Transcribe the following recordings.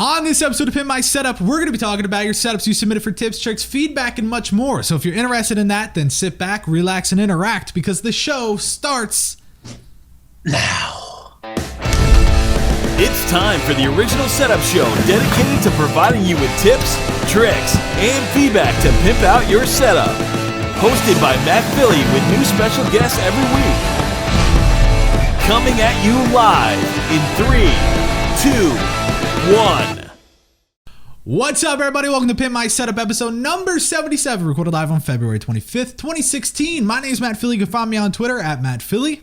On this episode of Pimp My Setup, we're going to be talking about your setups you submitted for tips, tricks, feedback, and much more. So if you're interested in that, then sit back, relax, and interact because the show starts now. It's time for the original setup show dedicated to providing you with tips, tricks, and feedback to pimp out your setup. Hosted by Matt Philly with new special guests every week. Coming at you live in 3, 2, 1. What's up, everybody? Welcome to Pimp My Setup episode number 77, recorded live on February 25th, 2016. My name is Matt Philly. You can find me on Twitter at Matt Philly.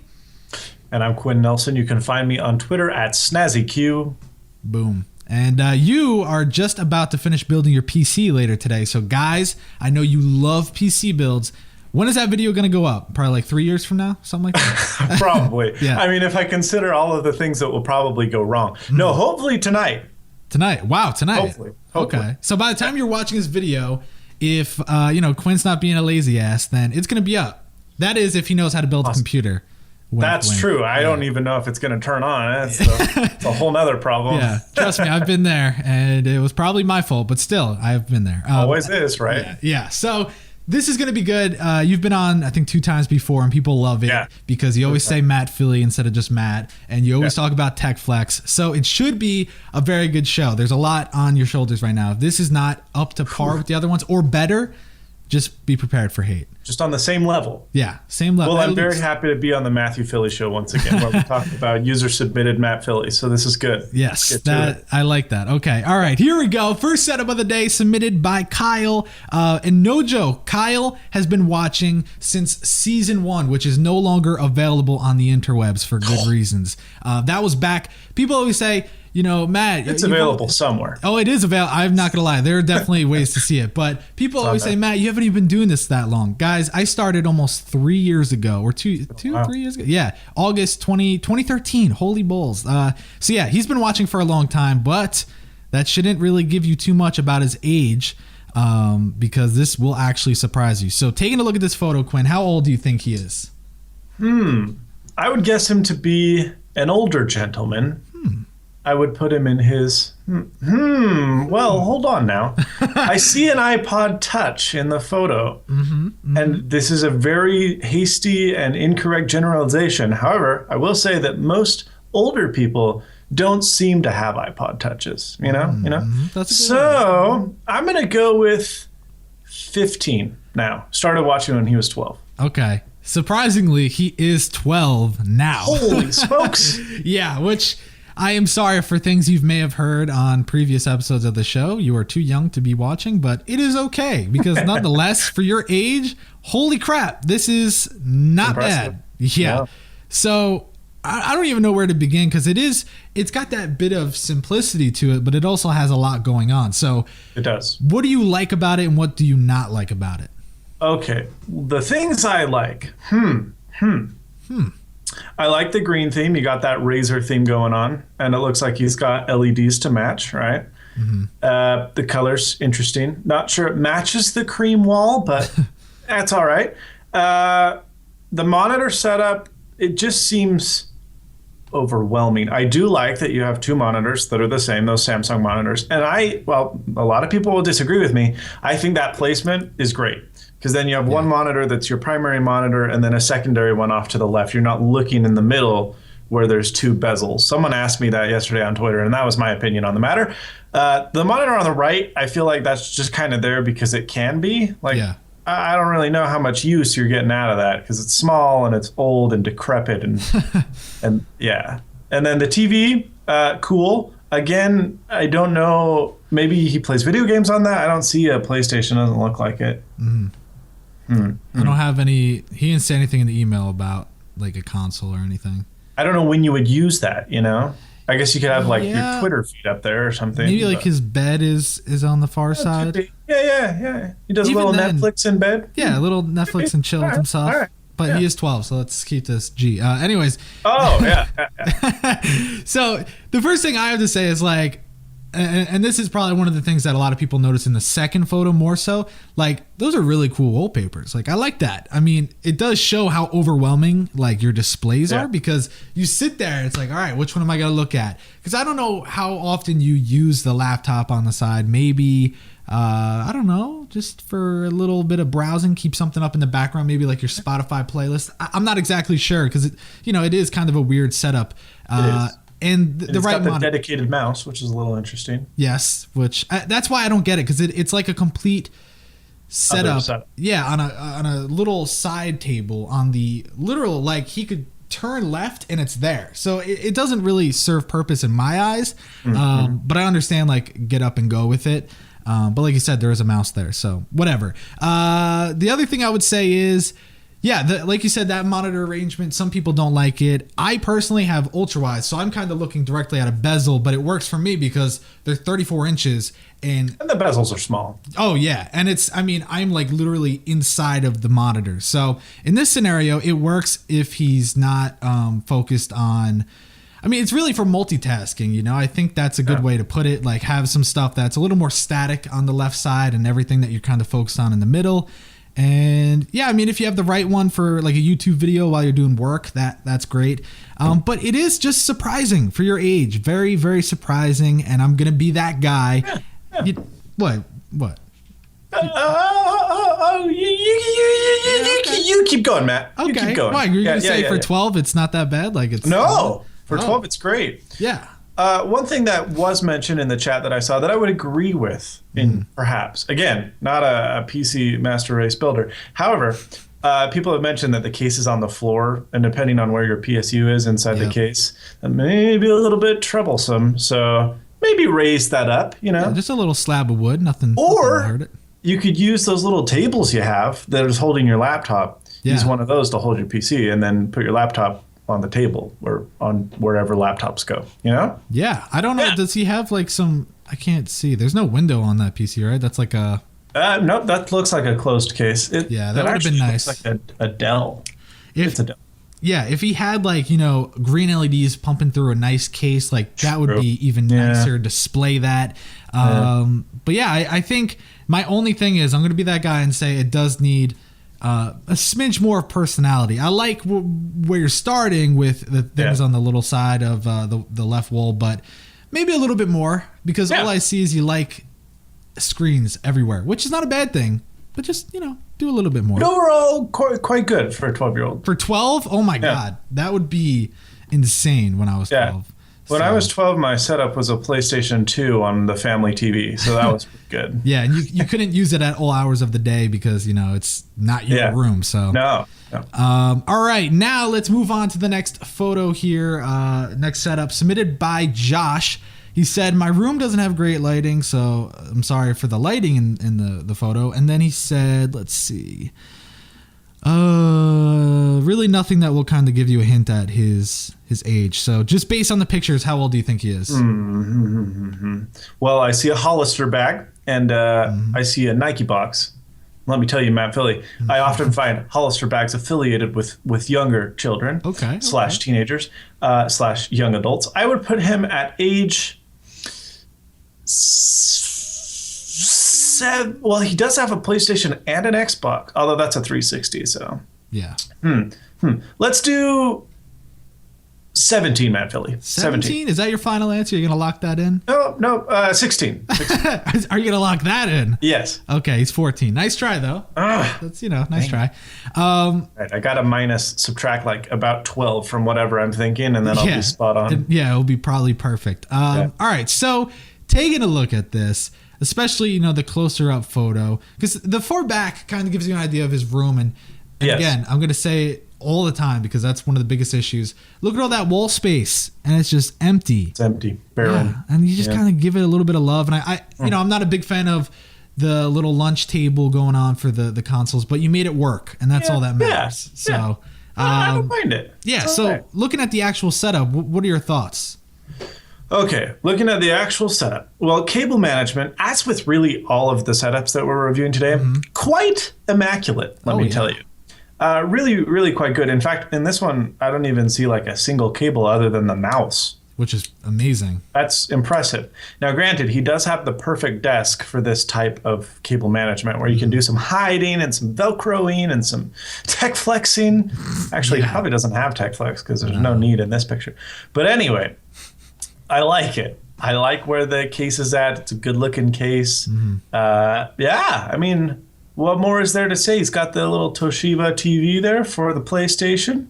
And I'm Quinn Nelson. You can find me on Twitter at SnazzyQ. Boom. And you are just about to finish building your PC later today. So, guys, I know you love PC builds. When is that video going to go up? Probably like 3 years from now? Something like that? Probably. Yeah. I mean, if I consider all of the things that will probably go wrong. No, hopefully tonight. Tonight. Wow, tonight. Hopefully. Okay. So by the time you're watching this video, if, Quinn's not being a lazy ass, then it's going to be up. That is if he knows how to build a computer. That's true. I don't even know if it's going to turn on. It's a whole nother problem. Yeah, trust me, I've been there, and it was probably my fault, but still, I've been there. Always is, right? Yeah. So this is going to be good. You've been on, I think, 2 times before, and people love it because you always say Matt Philly instead of just Matt, and you always talk about tech flex. So it should be a very good show. There's a lot on your shoulders right now. If this is not up to par with the other ones or better, just be prepared for hate. Just on the same level. Yeah, same level. Well, I'm very happy to be on the Matthew Philly show once again, where we talk about user-submitted Matt Philly. So this is good. Yes, I like that. Okay, all right, here we go. First setup of the day submitted by Kyle. And no joke, Kyle has been watching since season 1, which is no longer available on the interwebs for good reasons. That was back. People always say, Matt, it's available somewhere. Oh, it is available. I'm not going to lie. There are definitely ways to see it. But people always say, Matt, you haven't even been doing this that long. Guys, I started almost 3 years ago or 3 years ago. Yeah, August 2013. Holy balls. So, yeah, he's been watching for a long time, but that shouldn't really give you too much about his age because this will actually surprise you. So, taking a look at this photo, Quinn, how old do you think he is? I would guess him to be an older gentleman. I would put him in his, well, hold on now. I see an iPod Touch in the photo, and this is a very hasty and incorrect generalization. However, I will say that most older people don't seem to have iPod Touches, you know? That's so I'm going to go with 15 now. Started watching when he was 12. Okay. Surprisingly, he is 12 now. Holy smokes. Yeah, which... I am sorry for things you may have heard on previous episodes of the show. You are too young to be watching, but it is okay because nonetheless, for your age, holy crap, this is not bad. Yeah. So I don't even know where to begin because it's got that bit of simplicity to it, but it also has a lot going on. So it does. What do you like about it and what do you not like about it? Okay. The things I like. I like the green theme. You got that razor theme going on, and it looks like he's got LEDs to match, right? The color's interesting. Not sure it matches the cream wall, but that's all right. The monitor setup, it just seems overwhelming. I do like that you have 2 monitors that are the same, those Samsung monitors. And a lot of people will disagree with me. I think that placement is great. Because then you have one monitor that's your primary monitor and then a secondary one off to the left. You're not looking in the middle where there's 2 bezels. Someone asked me that yesterday on Twitter, and that was my opinion on the matter. The monitor on the right, I feel like that's just kind of there because it can be. I don't really know how much use you're getting out of that because it's small and it's old and decrepit. And yeah. And then the TV, cool. Again, I don't know. Maybe he plays video games on that. I don't see a PlayStation. Doesn't look like it. I don't have any. He didn't say anything in the email about like a console or anything. I don't know when you would use that. I guess you could have your Twitter feed up there or something. Maybe his bed is on the far side. Yeah. He does even a little Netflix in bed. Yeah, a little Netflix and chill with himself. All right. But he is 12, so let's keep this G. Anyways. Oh, yeah. So the first thing I have to say is And this is probably one of the things that a lot of people notice in the second photo more so. Like, those are really cool wallpapers. Like, I like that. I mean, it does show how overwhelming like your displays are, because you sit there and it's like, all right, which one am I going to look at? Because I don't know how often you use the laptop on the side. Maybe, I don't know, just for a little bit of browsing, keep something up in the background, maybe like your Spotify playlist. I'm not exactly sure, because it is kind of a weird setup. It is. And the right got the dedicated mouse, which is a little interesting. Yes, which that's why I don't get it, because it's like a complete setup. Yeah, on a little side table on the literal, like he could turn left and it's there. So it doesn't really serve purpose in my eyes. But I understand, like, get up and go with it. But like you said, there is a mouse there, so whatever. The other thing I would say is, yeah, like you said, that monitor arrangement, some people don't like it. I personally have ultra wide, so I'm kind of looking directly at a bezel, but it works for me because they're 34 inches and the bezels are small. Oh yeah, and I'm like literally inside of the monitor. So in this scenario, it works if he's not focused on. I mean, it's really for multitasking, I think that's a good way to put it. Like, have some stuff that's a little more static on the left side and everything that you're kind of focused on in the middle. And yeah, I mean, if you have the right one for like a YouTube video while you're doing work, that's great. But it is just surprising for your age. Very, very surprising. And I'm going to be that guy. Yeah. What? You keep going, Matt. Okay. You keep going. Why? You're going to say for 12, it's not that bad? Like, it's no. For 12, it's great. Yeah. One thing that was mentioned in the chat that I saw that I would agree with, perhaps, again, not a PC master race builder. However, people have mentioned that the case is on the floor, and depending on where your PSU is inside the case, that may be a little bit troublesome. So maybe raise that up, Yeah, just a little slab of wood, nothing. Or nothing hurt it. You could use those little tables you have that is holding your laptop. Yeah. Use one of those to hold your PC, and then put your laptop on the table or on wherever laptops go, Yeah. I don't know. Yeah. Does he have like some, I can't see. There's no window on that PC, right? That's like a. Nope. That looks like a closed case. That would have been nice. Looks like a Dell. It's a Dell. Yeah. If he had like, green LEDs pumping through a nice case, like that would be even nicer. Display that. But yeah, I think my only thing is I'm going to be that guy and say it does need a smidge more of personality. I like where you're starting with the things on the little side of the left wall, but maybe a little bit more, because all I see is you like screens everywhere, which is not a bad thing, but just, do a little bit more. But overall, quite good for a 12-year-old. For 12? Oh my God. That would be insane when I was 12. When I was 12, my setup was a PlayStation 2 on the family TV, so that was good. Yeah, and you couldn't use it at all hours of the day because, it's not your room. So No. All right, now let's move on to the next photo here. Next setup submitted by Josh. He said, my room doesn't have great lighting, so I'm sorry for the lighting in the photo. And then he said, let's see. Really nothing that will kind of give you a hint at his age. So just based on the pictures, how old do you think he is? Well, I see a Hollister bag and I see a Nike box. Let me tell you, Matt Philly, I often find Hollister bags affiliated with younger children, / teenagers, / young adults. I would put him at age 7. Well, he does have a PlayStation and an Xbox, although that's a 360. So yeah. Let's do 17, Matt Philly. 17? Is that your final answer? You're gonna lock that in? No, 16. Are you gonna lock that in? Yes. Okay, he's 14. Nice try though. That's nice try. Right, I got to subtract like about 12 from whatever I'm thinking, and then I'll be spot on. It'll be probably perfect. All right, so taking a look at this, especially the closer up photo, because the far back kind of gives you an idea of his room, and again, I'm gonna say it all the time because that's one of the biggest issues. Look at all that wall space, and it's just empty. It's empty, barren. Yeah, and you just kind of give it a little bit of love. And I I'm not a big fan of the little lunch table going on for the consoles, but you made it work, and that's all that matters. So I don't mind it. Yeah. So looking at the actual setup, what are your thoughts? Okay, looking at the actual setup. Well, cable management, as with really all of the setups that we're reviewing today, quite immaculate, let me tell you. Really, really quite good. In fact, in this one, I don't even see like a single cable other than the mouse which is amazing. That's impressive. Now, granted, he does have the perfect desk for this type of cable management where you can do some hiding and some Velcroing and some tech flexing. Actually, he probably doesn't have tech flex because there's no need in this picture. But anyway, I like it. I like where the case is at. It's a good looking case. Yeah, I mean, what more is there to say? He's got the little Toshiba TV there for the PlayStation.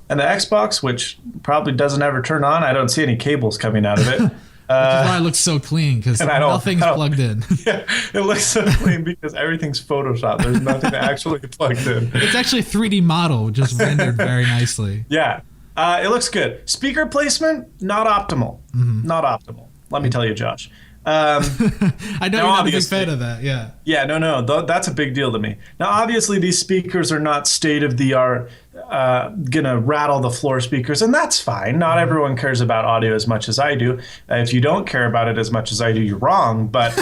And the Xbox, which probably doesn't ever turn on. I don't see any cables coming out of it. Which is why it looks so clean, because nothing's plugged in. Yeah, it looks so clean because everything's Photoshopped. There's nothing actually plugged in. It's actually a 3D model, just rendered very nicely. Yeah, it looks good. Speaker placement, not optimal. Not optimal. Let me tell you, Josh. I know you're not a big fan of that, yeah. Yeah, no, that's a big deal to me. Now, obviously, these speakers are not state-of-the-art, gonna rattle the floor speakers, and that's fine. Not everyone cares about audio as much as I do. If you don't care about it as much as I do, you're wrong, but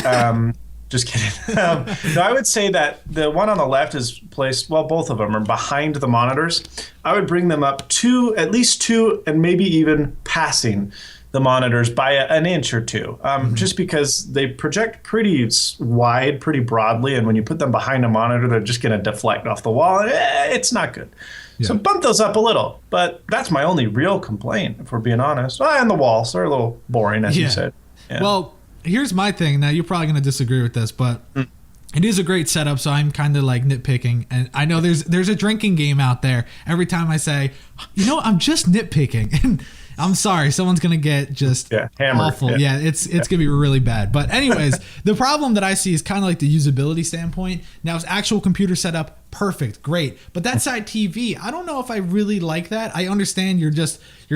just kidding. No, I would say that the one on the left is placed, well, both of them are behind the monitors. I would bring them up at least two, and maybe even passing the monitors by an inch or two, just because they project pretty wide, pretty broadly, and when you put them behind a monitor, they're just going to deflect off the wall. It's not good. Yeah. So bump those up a little, but that's my only real complaint, if we're being honest. And the walls are a little boring, as you said. Yeah. Well, here's my thing. Now, you're probably going to disagree with this, but it is a great setup, so I'm kind of like nitpicking. And I know there's a drinking game out there. Every time I say, I'm just nitpicking, and I'm sorry, someone's going to get just hammered. Awful. Yeah, it's going to be really bad. But anyways, the problem that I see is kind of like the usability standpoint. Now, it's actual computer setup, perfect, great. But that side TV, I don't know if I really like that. I understand you're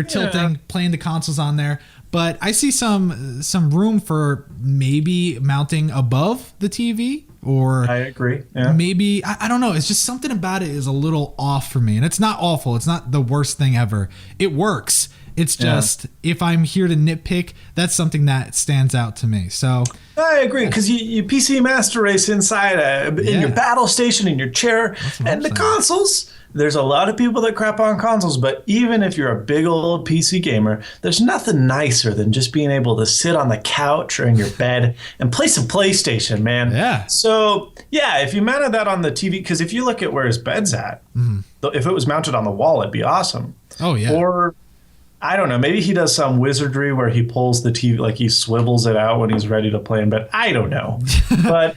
tilting, playing the consoles on there. But I see some room for maybe mounting above the TV. Or I agree. Yeah. Maybe, I don't know. It's just something about it is a little off for me. And it's not awful. It's not the worst thing ever. It works. It's just, if I'm here to nitpick, that's something that stands out to me. So I agree, because you PC Master Race inside in your battle station, in your chair, and the consoles. There's a lot of people that crap on consoles, but even if you're a big old PC gamer, there's nothing nicer than just being able to sit on the couch or in your bed and play some PlayStation, man. Yeah. So, if you mounted that on the TV, because if you look at where his bed's at, if it was mounted on the wall, it'd be awesome. Oh, yeah. Or I don't know, maybe he does some wizardry where he pulls the TV, like he swivels it out when he's ready to play in bed. I don't know. But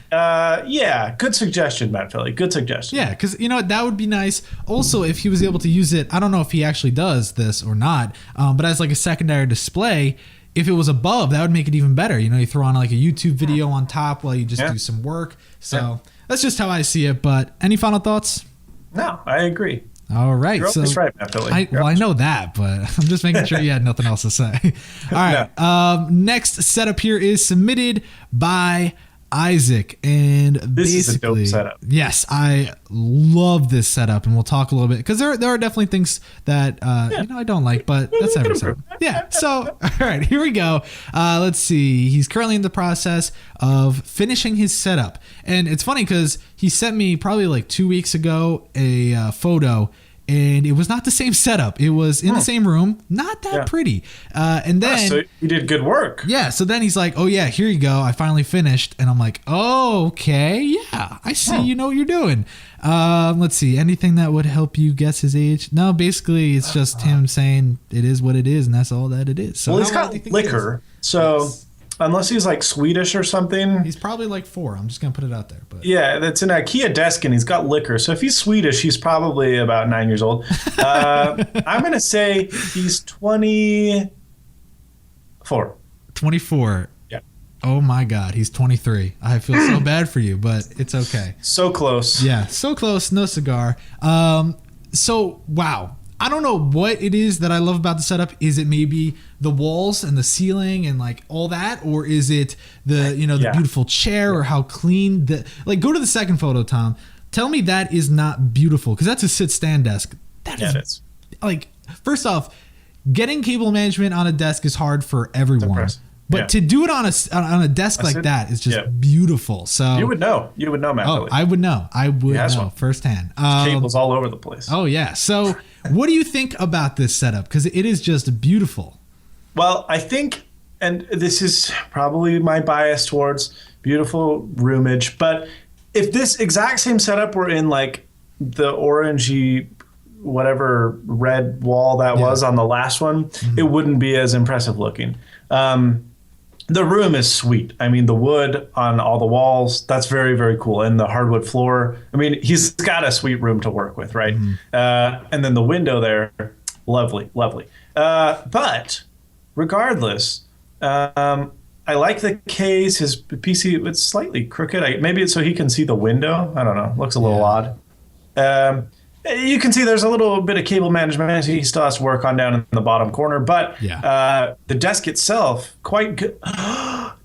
good suggestion, Matt Philly. Good suggestion. Yeah, because that would be nice. Also, if he was able to use it, I don't know if he actually does this or not, but as like a secondary display, if it was above, that would make it even better. You throw on like a YouTube video on top while you just do some work. So that's just how I see it. But any final thoughts? No, I agree. All right. You're always right, Matt Philly. I know that, but I'm just making sure you had nothing else to say. All right. Next setup here is submitted by Isaac, and this is a dope setup. Yes, I love this setup, and we'll talk a little bit because there are definitely things that I don't like, but that's every setup. Yeah. So all right, here we go. Let's see. He's currently in the process of finishing his setup, and it's funny because he sent me probably like 2 weeks ago a photo. And it was not the same setup. It was in the same room, not that pretty. And then so you did good work. Yeah. So then he's like, "Oh yeah, here you go. I finally finished." And I'm like, "Oh, okay, yeah, I see. You know what you're doing." Let's see. Anything that would help you guess his age? No, basically it's just him saying it is what it is, and that's all that it is. So well, he's got liquor. So unless he's like Swedish or something. He's probably like 4. I'm just going to put it out there. But yeah, that's an IKEA desk and he's got liquor. So if he's Swedish, he's probably about 9 years old. I'm going to say he's 24. 24. Yeah. Oh my God, he's 23. I feel so bad for you, but it's okay. So close. Yeah, so close, no cigar. So, wow. I don't know what it is that I love about the setup. Is it maybe the walls and the ceiling and like all that, or is it the the beautiful chair or how clean go to the second photo, Tom. Tell me that is not beautiful because that's a sit-stand desk. That is like, first off, getting cable management on a desk is hard for everyone. But to do it on a desk like that is just beautiful. So you would know, Matt. Oh, I would know. I would know firsthand. Cables all over the place. Oh yeah. So what do you think about this setup? Because it is just beautiful. Well, I think, and this is probably my bias towards beautiful roomage, but if this exact same setup were in like the orangey, whatever red wall that was on the last one, it wouldn't be as impressive looking. The room is sweet. I mean, the wood on all the walls, that's very, very cool. And the hardwood floor, I mean, he's got a sweet room to work with, right? And then the window there, lovely, lovely. But regardless, I like the case. His PC, it's slightly crooked. Maybe it's so he can see the window. I don't know. Looks a little odd. You can see there's a little bit of cable management he still has to work on down in the bottom corner, but the desk itself, quite good.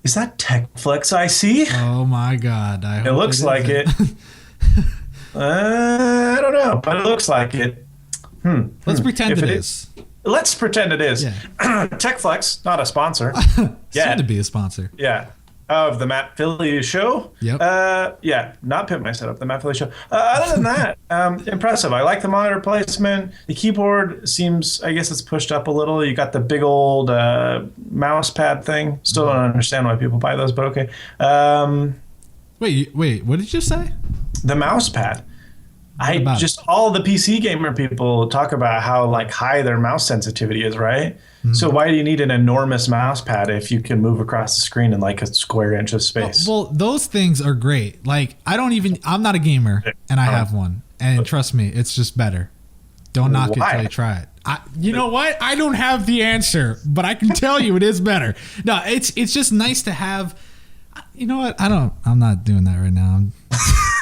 Is that TechFlex IC? Oh my God. It looks like it. I don't know, but it looks like it. Let's pretend it is. Let's pretend it is. Yeah. TechFlex, not a sponsor. Soon to be a sponsor. Yeah. Of the Matt Philly show. Yep. Yeah, not Pimp My Setup, the Matt Philly show. Other than that, impressive. I like the monitor placement. The keyboard seems, I guess it's pushed up a little. You got the big old mouse pad thing. Still don't understand why people buy those, but okay. Wait, what did you say? The mouse pad. All the PC gamer people talk about how like high their mouse sensitivity is, right? So why do you need an enormous mouse pad if you can move across the screen in like a square inch of space? Well, those things are great. Like I'm not a gamer and I have one, and trust me, it's just better. Don't knock it till you try it. You know what? I don't have the answer, but I can tell you it is better. No, it's just nice to have. You know what? I'm not doing that right now.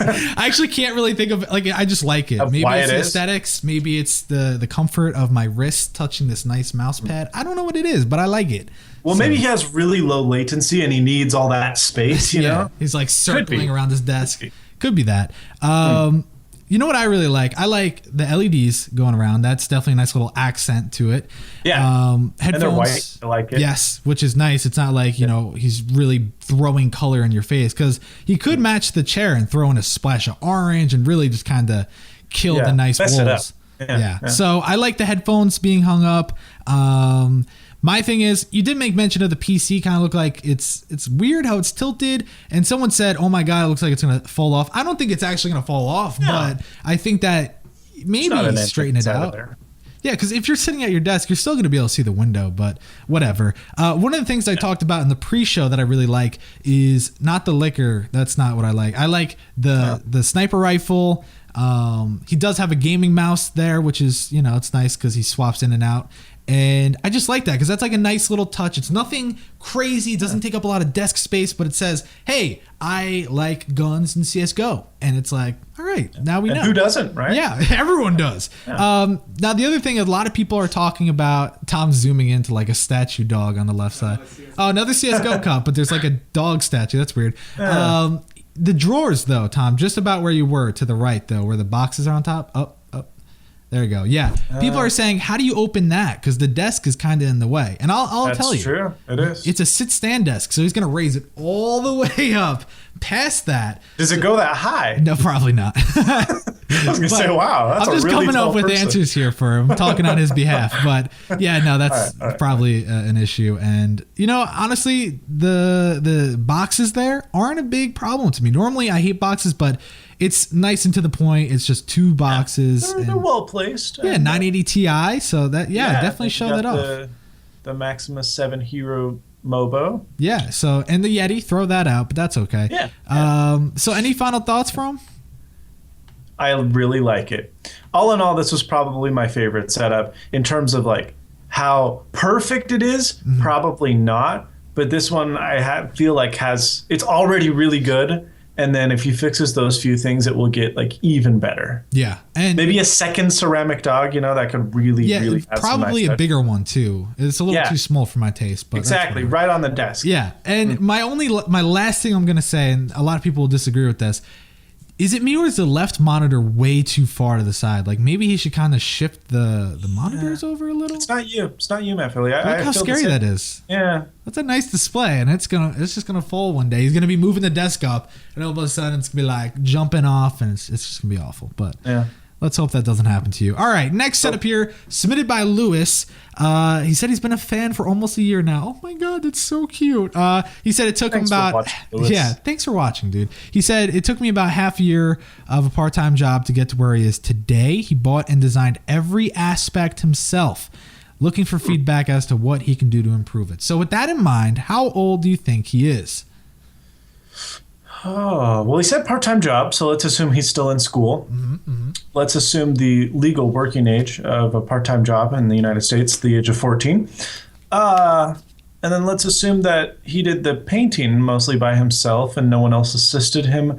I actually can't really think of it. Like, I just like it. Maybe it's the aesthetics. Maybe it's the comfort of my wrist touching this nice mouse pad. I don't know what it is, but I like it. Well, maybe he has really low latency and he needs all that space, you know? He's like circling around his desk. Could be that. You know what I really like? I like the LEDs going around. That's definitely a nice little accent to it. Yeah. Headphones. And they're white. I like it. Yes, which is nice. It's not like, he's really throwing color in your face, because he could match the chair and throw in a splash of orange and really just kind of kill the nice walls. Yeah. So I like the headphones being hung up. My thing is, you did make mention of the PC kind of look like it's weird how it's tilted, and someone said, oh my God, it looks like it's going to fall off. I don't think it's actually going to fall off, but I think that maybe straighten it out. Yeah, because if you're sitting at your desk, you're still going to be able to see the window, but whatever. One of the things I talked about in the pre-show that I really like is not the liquor. That's not what I like. I like the sniper rifle. He does have a gaming mouse there, which is, it's nice because he swaps in and out. And I just like that because that's like a nice little touch. It's nothing crazy. It doesn't take up a lot of desk space, but it says, hey, I like guns and CSGO. And it's like, all right, now we know. Who doesn't, right? Yeah, everyone does. Yeah. Now, the other thing a lot of people are talking about, Tom's zooming into like a statue dog on the left side. Oh, another CSGO cup, but there's like a dog statue. That's weird. Yeah. The drawers, though, Tom, just about where you were to the right, though, where the boxes are on top. Up. There you go. Yeah. People are saying, how do you open that? Because the desk is kind of in the way. And I'll tell you. That's true. It is. It's a sit-stand desk, so he's going to raise it all the way up past that. Does it go that high? No, probably not. I was going to say, wow. That's I'm just really coming up with person. answers here for him, talking on his behalf. But yeah, no, that's probably an issue. And, honestly, the boxes there aren't a big problem to me. Normally, I hate boxes, but it's nice and to the point. It's just two boxes. They're well placed. Yeah, 980 Ti. So that, definitely show that off. The Maximus 7 Hero Mobo. Yeah. So, and the Yeti, throw that out, but that's okay. Yeah. So any final thoughts from? I really like it. All in all, this was probably my favorite setup in terms of like how perfect it is. Mm-hmm. Probably not, but this one feel like it's already really good. And then if he fixes those few things, it will get like even better. Yeah. And maybe a second ceramic dog, that could really add probably some nice a bigger one too. It's a little too small for my taste, but exactly right on the desk. Yeah. And my last thing I'm going to say, and a lot of people will disagree with this, is it me or is the left monitor way too far to the side? Like maybe he should kind of shift the monitors over a little. It's not you, Matt Philly. Look how scary that is. Yeah. That's a nice display, and it's just gonna fall one day. He's gonna be moving the desk up, and all of a sudden it's gonna be like jumping off, and it's just gonna be awful. But Let's hope that doesn't happen to you. All right, next setup here, submitted by Lewis. He said he's been a fan for almost a year now. Oh my God, that's so cute. He said it took him about... thanks for watching, dude. He said it took me about half a year of a part-time job to get to where he is today. He bought and designed every aspect himself, looking for feedback as to what he can do to improve it. So with that in mind, how old do you think he is? Oh, well, he said part-time job, so let's assume he's still in school. Let's assume the legal working age of a part-time job in the United States, the age of 14. And then let's assume that he did the painting mostly by himself and no one else assisted him.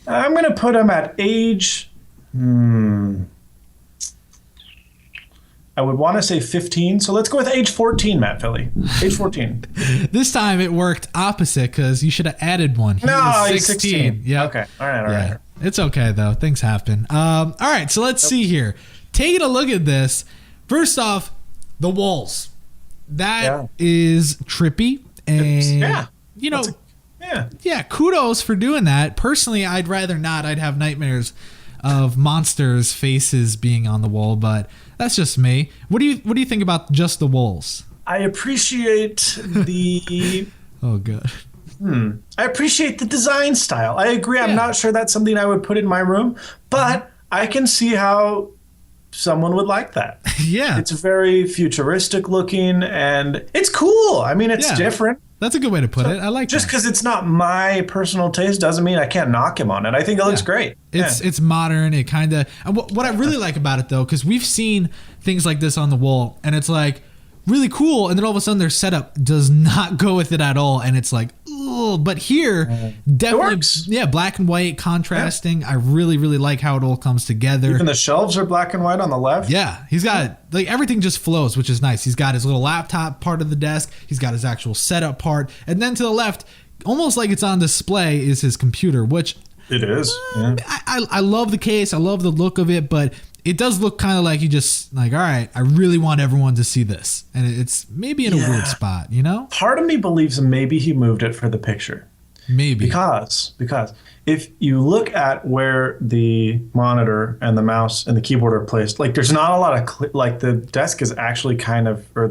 I'm going to put him at age... I would want to say 15, so let's go with age 14, Matt Philly. Age 14. This time it worked opposite because you should have added one. He's 16. Yeah. Okay. All right. It's okay, though. Things happen. All right, so let's see here. Taking a look at this, first off, the walls. That is trippy. And, kudos for doing that. Personally, I'd rather not. I'd have nightmares of monsters' faces being on the wall, but that's just me. What do you think about just the walls? I appreciate the oh god. I appreciate the design style. I agree. I'm not sure that's something I would put in my room, but I can see how someone would like that. Yeah. It's very futuristic looking and it's cool. I mean, it's different. That's a good way to put it. I like just because it's not my personal taste doesn't mean I can't knock him on it. I think it looks great. It's modern. It kind of what I really like about it though, because we've seen things like this on the wall, and it's like really cool, and then all of a sudden their setup does not go with it at all, and it's like, oh. But here, definitely, black and white contrasting. I really like how it all comes together. Even the shelves are black and white on the left. Yeah, he's got everything just flows, which is nice. He's got his little laptop part of the desk. He's got his actual setup part, and then to the left, almost like it's on display, is his computer, which it is. I love the case. I love the look of it, but it does look kind of like you just like, all right, I really want everyone to see this. And it's maybe in a weird spot, you know? Part of me believes maybe he moved it for the picture. Maybe. Because if you look at where the monitor and the mouse and the keyboard are placed, like there's not a lot of, like the desk is actually kind of, or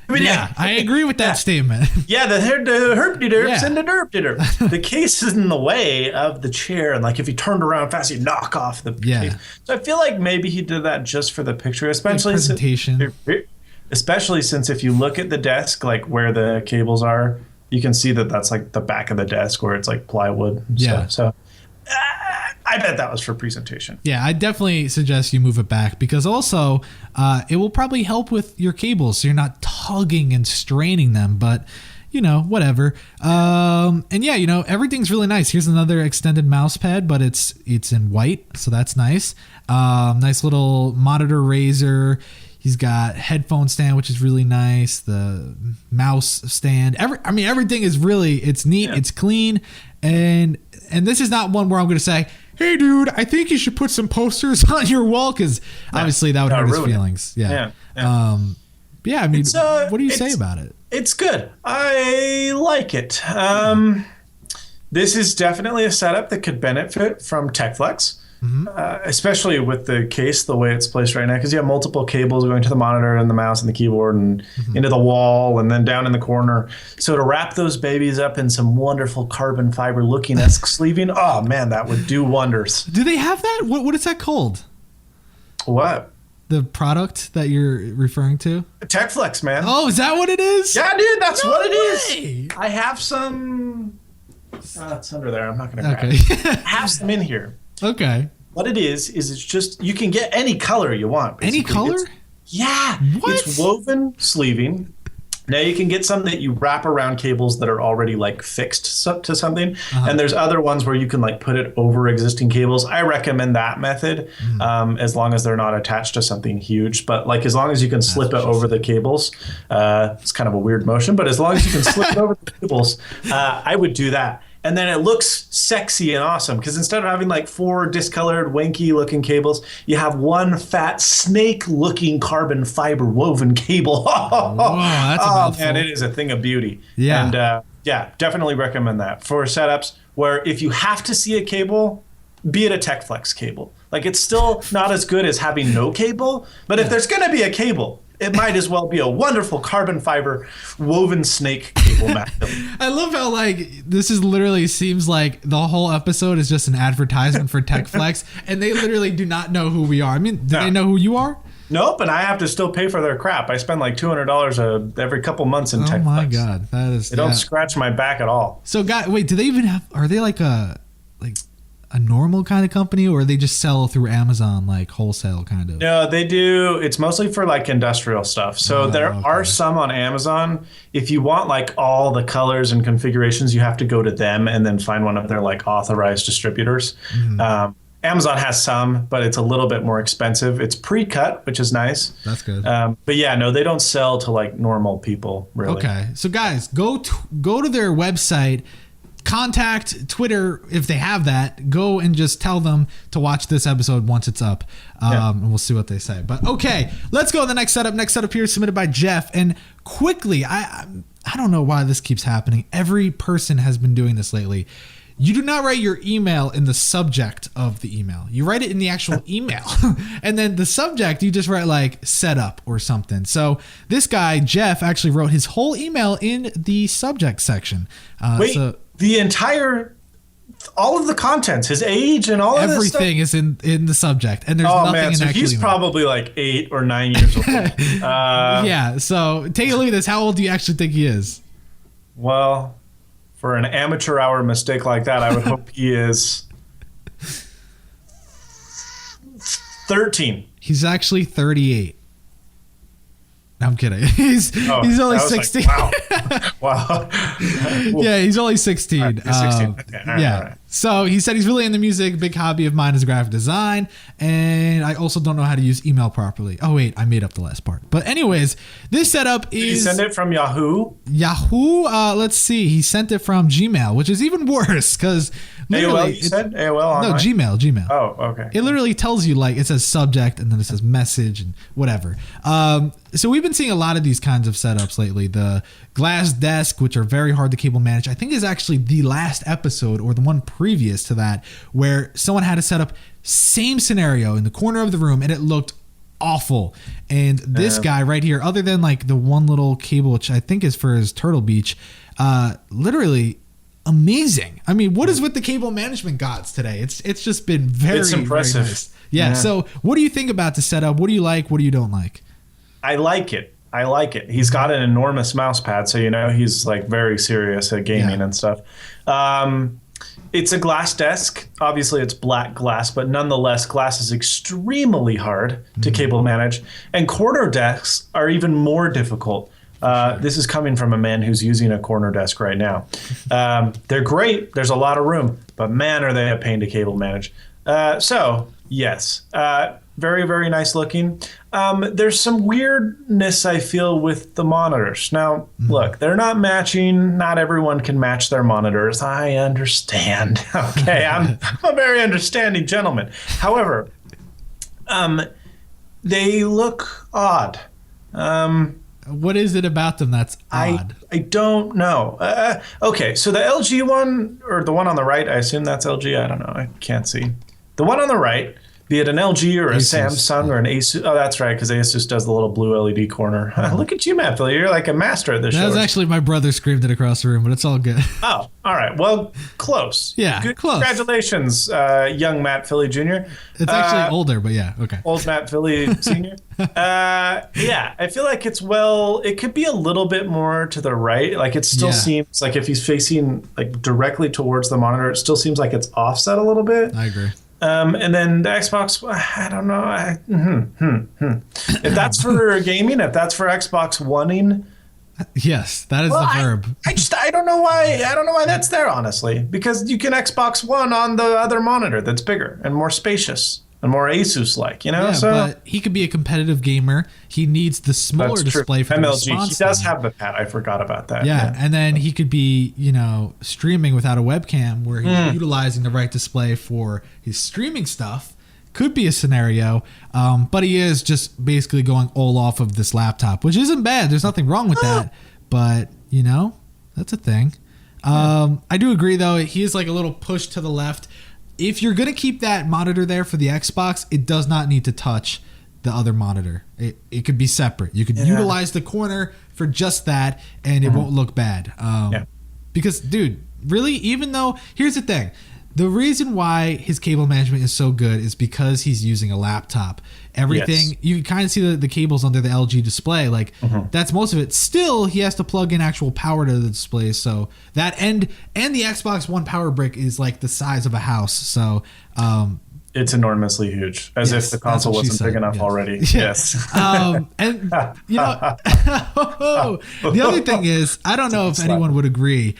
yeah, I agree with that statement. Yeah, the herp-de-derps and the derp-de-derp. The case is in the way of the chair, and like if you turned around fast, you knock off the case. So I feel like maybe he did that just for the picture, especially especially since if you look at the desk, like where the cables are, you can see that that's like the back of the desk where it's like plywood and stuff. So I bet that was for presentation. Yeah, I definitely suggest you move it back because also it will probably help with your cables so you're not tugging and straining them, but you know, whatever. And yeah, you know, everything's really nice. Here's another extended mouse pad, but it's in white, so that's nice. Nice little monitor razor. He's got headphone stand, which is really nice. The mouse stand. Everything is really, it's neat. It's clean. And this is not one where I'm going to say, hey, dude, I think you should put some posters on your wall because obviously that would hurt his feelings. Yeah. I mean, what do you say about it? It's good. I like it. This is definitely a setup that could benefit from TechFlex. Especially with the case, the way it's placed right now, because you have multiple cables going to the monitor and the mouse and the keyboard and into the wall and then down in the corner. So to wrap those babies up in some wonderful carbon fiber looking sleeving, oh man, that would do wonders. Do they have that? What is that called? What? The product that you're referring to? TechFlex, man. Oh, is that what it is? Yeah, dude, that's what it is. I have some. It's under there. I'm not going to grab it. I have some in here. Okay. What it is it's just, you can get any color you want. Basically. Any color? What? It's woven sleeving. Now you can get some that you wrap around cables that are already like fixed to something. And there's other ones where you can like put it over existing cables. I recommend that method as long as they're not attached to something huge. But like as long as you can slip it over the cables, it's kind of a weird motion, but as long as you can slip it over the cables, I would do that. And then it looks sexy and awesome because instead of having like 4 discolored, wanky looking cables, you have one fat snake looking carbon fiber woven cable. Wow, that's a mouthful. Man, it is a thing of beauty. Yeah. And definitely recommend that for setups where if you have to see a cable, be it a TechFlex cable. Like, it's still not as good as having no cable, but if there's going to be a cable, it might as well be a wonderful carbon fiber woven snake cable mat. I love how this is literally seems like the whole episode is just an advertisement for TechFlex, and they literally do not know who we are. I mean, do they know who you are? Nope, and I have to still pay for their crap. I spend like $200 every couple months in TechFlex. Oh my god, that is. They don't scratch my back at all. So, wait, do they even have? Are they like a normal kind of company, or they just sell through Amazon, like wholesale kind of? No, they do. It's mostly for like industrial stuff. So there are some on Amazon. If you want like all the colors and configurations, you have to go to them and then find one of their like authorized distributors. Amazon has some, but it's a little bit more expensive. It's pre-cut, which is nice. That's good. But yeah, no, they don't sell to like normal people, really. Okay, so guys, go to their website, contact Twitter if they have that. Go and just tell them to watch this episode once it's up, and we'll see what they say. But okay, let's go to the next setup. Next setup here is submitted by Jeff, and quickly, I don't know why this keeps happening. Every person has been doing this lately. You do not write your email in the subject of the email. You write it in the actual email. And then the subject, you just write like setup or something. So this guy, Jeff, actually wrote his whole email in the subject section. The entire, all of the contents, his age and all of this stuff? Everything is in the subject. And there's nothing in so actual he's email. probably like 8 or 9 years old. Yeah, so take a look at this. How old do you actually think he is? Well, for an amateur hour mistake like that, I would hope he is 13. He's actually 38. I'm kidding. He's only 16. Like, wow. Yeah, he's only 16. Right, he's 16. Okay, all right. So he said he's really into music. Big hobby of mine is graphic design. And I also don't know how to use email properly. Oh, wait, I made up the last part. But anyways, this setup is... Did he send it from Yahoo? Yahoo? Let's see. He sent it from Gmail, which is even worse because... AOL, you said? AOL online? No, Gmail. Oh, okay. It literally tells you, like, it says subject and then it says message and whatever. So we've been seeing a lot of these kinds of setups lately. The glass desk, which are very hard to cable manage, I think is actually the last episode or the one previous to that where someone had to set up same scenario in the corner of the room and it looked awful. And this guy right here, other than like the one little cable, which I think is for his Turtle Beach, literally amazing. I mean, what is with the cable management gods today? It's just been it's impressive. Very nice. Yeah. So what do you think about the setup? What do you like? What do you don't like? I like it. He's got an enormous mouse pad, so he's like very serious at gaming and stuff. It's a glass desk. Obviously, it's black glass, but nonetheless, glass is extremely hard to cable manage, and corner desks are even more difficult. This is coming from a man who's using a corner desk right now. They're great. There's a lot of room, but man, are they a pain to cable manage. So yes, very, very nice looking. There's some weirdness I feel with the monitors. Now, look, they're not matching. Not everyone can match their monitors. I understand. Okay, I'm a very understanding gentleman. However, they look odd. What is it about them that's odd? I don't know. Okay, so the LG one, or the one on the right, I assume that's LG. I don't know. I can't see. The one on the right, be it an LG or a Samsung or an Asus. Oh, that's right, because Asus does the little blue LED corner. Look at you, Matt Philly. You're like a master at this show. That was actually my brother screamed it across the room, but it's all good. Oh, all right. Well, close. Yeah, close. Congratulations, young Matt Philly Jr. It's actually older, but yeah, okay. Old Matt Philly Sr. Yeah, I feel like it could be a little bit more to the right. Like it still seems like if he's facing like directly towards the monitor, it still seems like it's offset a little bit. I agree. And then the Xbox, I don't know. If that's for gaming, if that's for Xbox Oneing. Yes, that is the verb. I don't know why that's there, honestly. Because you can Xbox One on the other monitor that's bigger and more spacious and more Asus-like, Yeah, but he could be a competitive gamer. He needs the smaller display for the response. He does have the pad. I forgot about that. Yeah, and then he could be, streaming without a webcam where he's utilizing the right display for his streaming stuff. Could be a scenario, but he is just basically going all off of this laptop, which isn't bad. There's nothing wrong with that, but, that's a thing. I do agree, though. He is like a little push to the left. if you're gonna keep that monitor there for the Xbox, it does not need to touch the other monitor. It could be separate. You could utilize the corner for just that, and it won't look bad. Because, dude, really, even though, here's the thing. The reason why his cable management is so good is because he's using a laptop. Everything, you can kind of see the cables under the LG display. Like, that's most of it. Still, he has to plug in actual power to the display. So that and the Xbox One power brick is like the size of a house. So, it's enormously huge, as if the console wasn't big enough already. Yes. And, you know, the other thing is, I don't know if anyone would agree.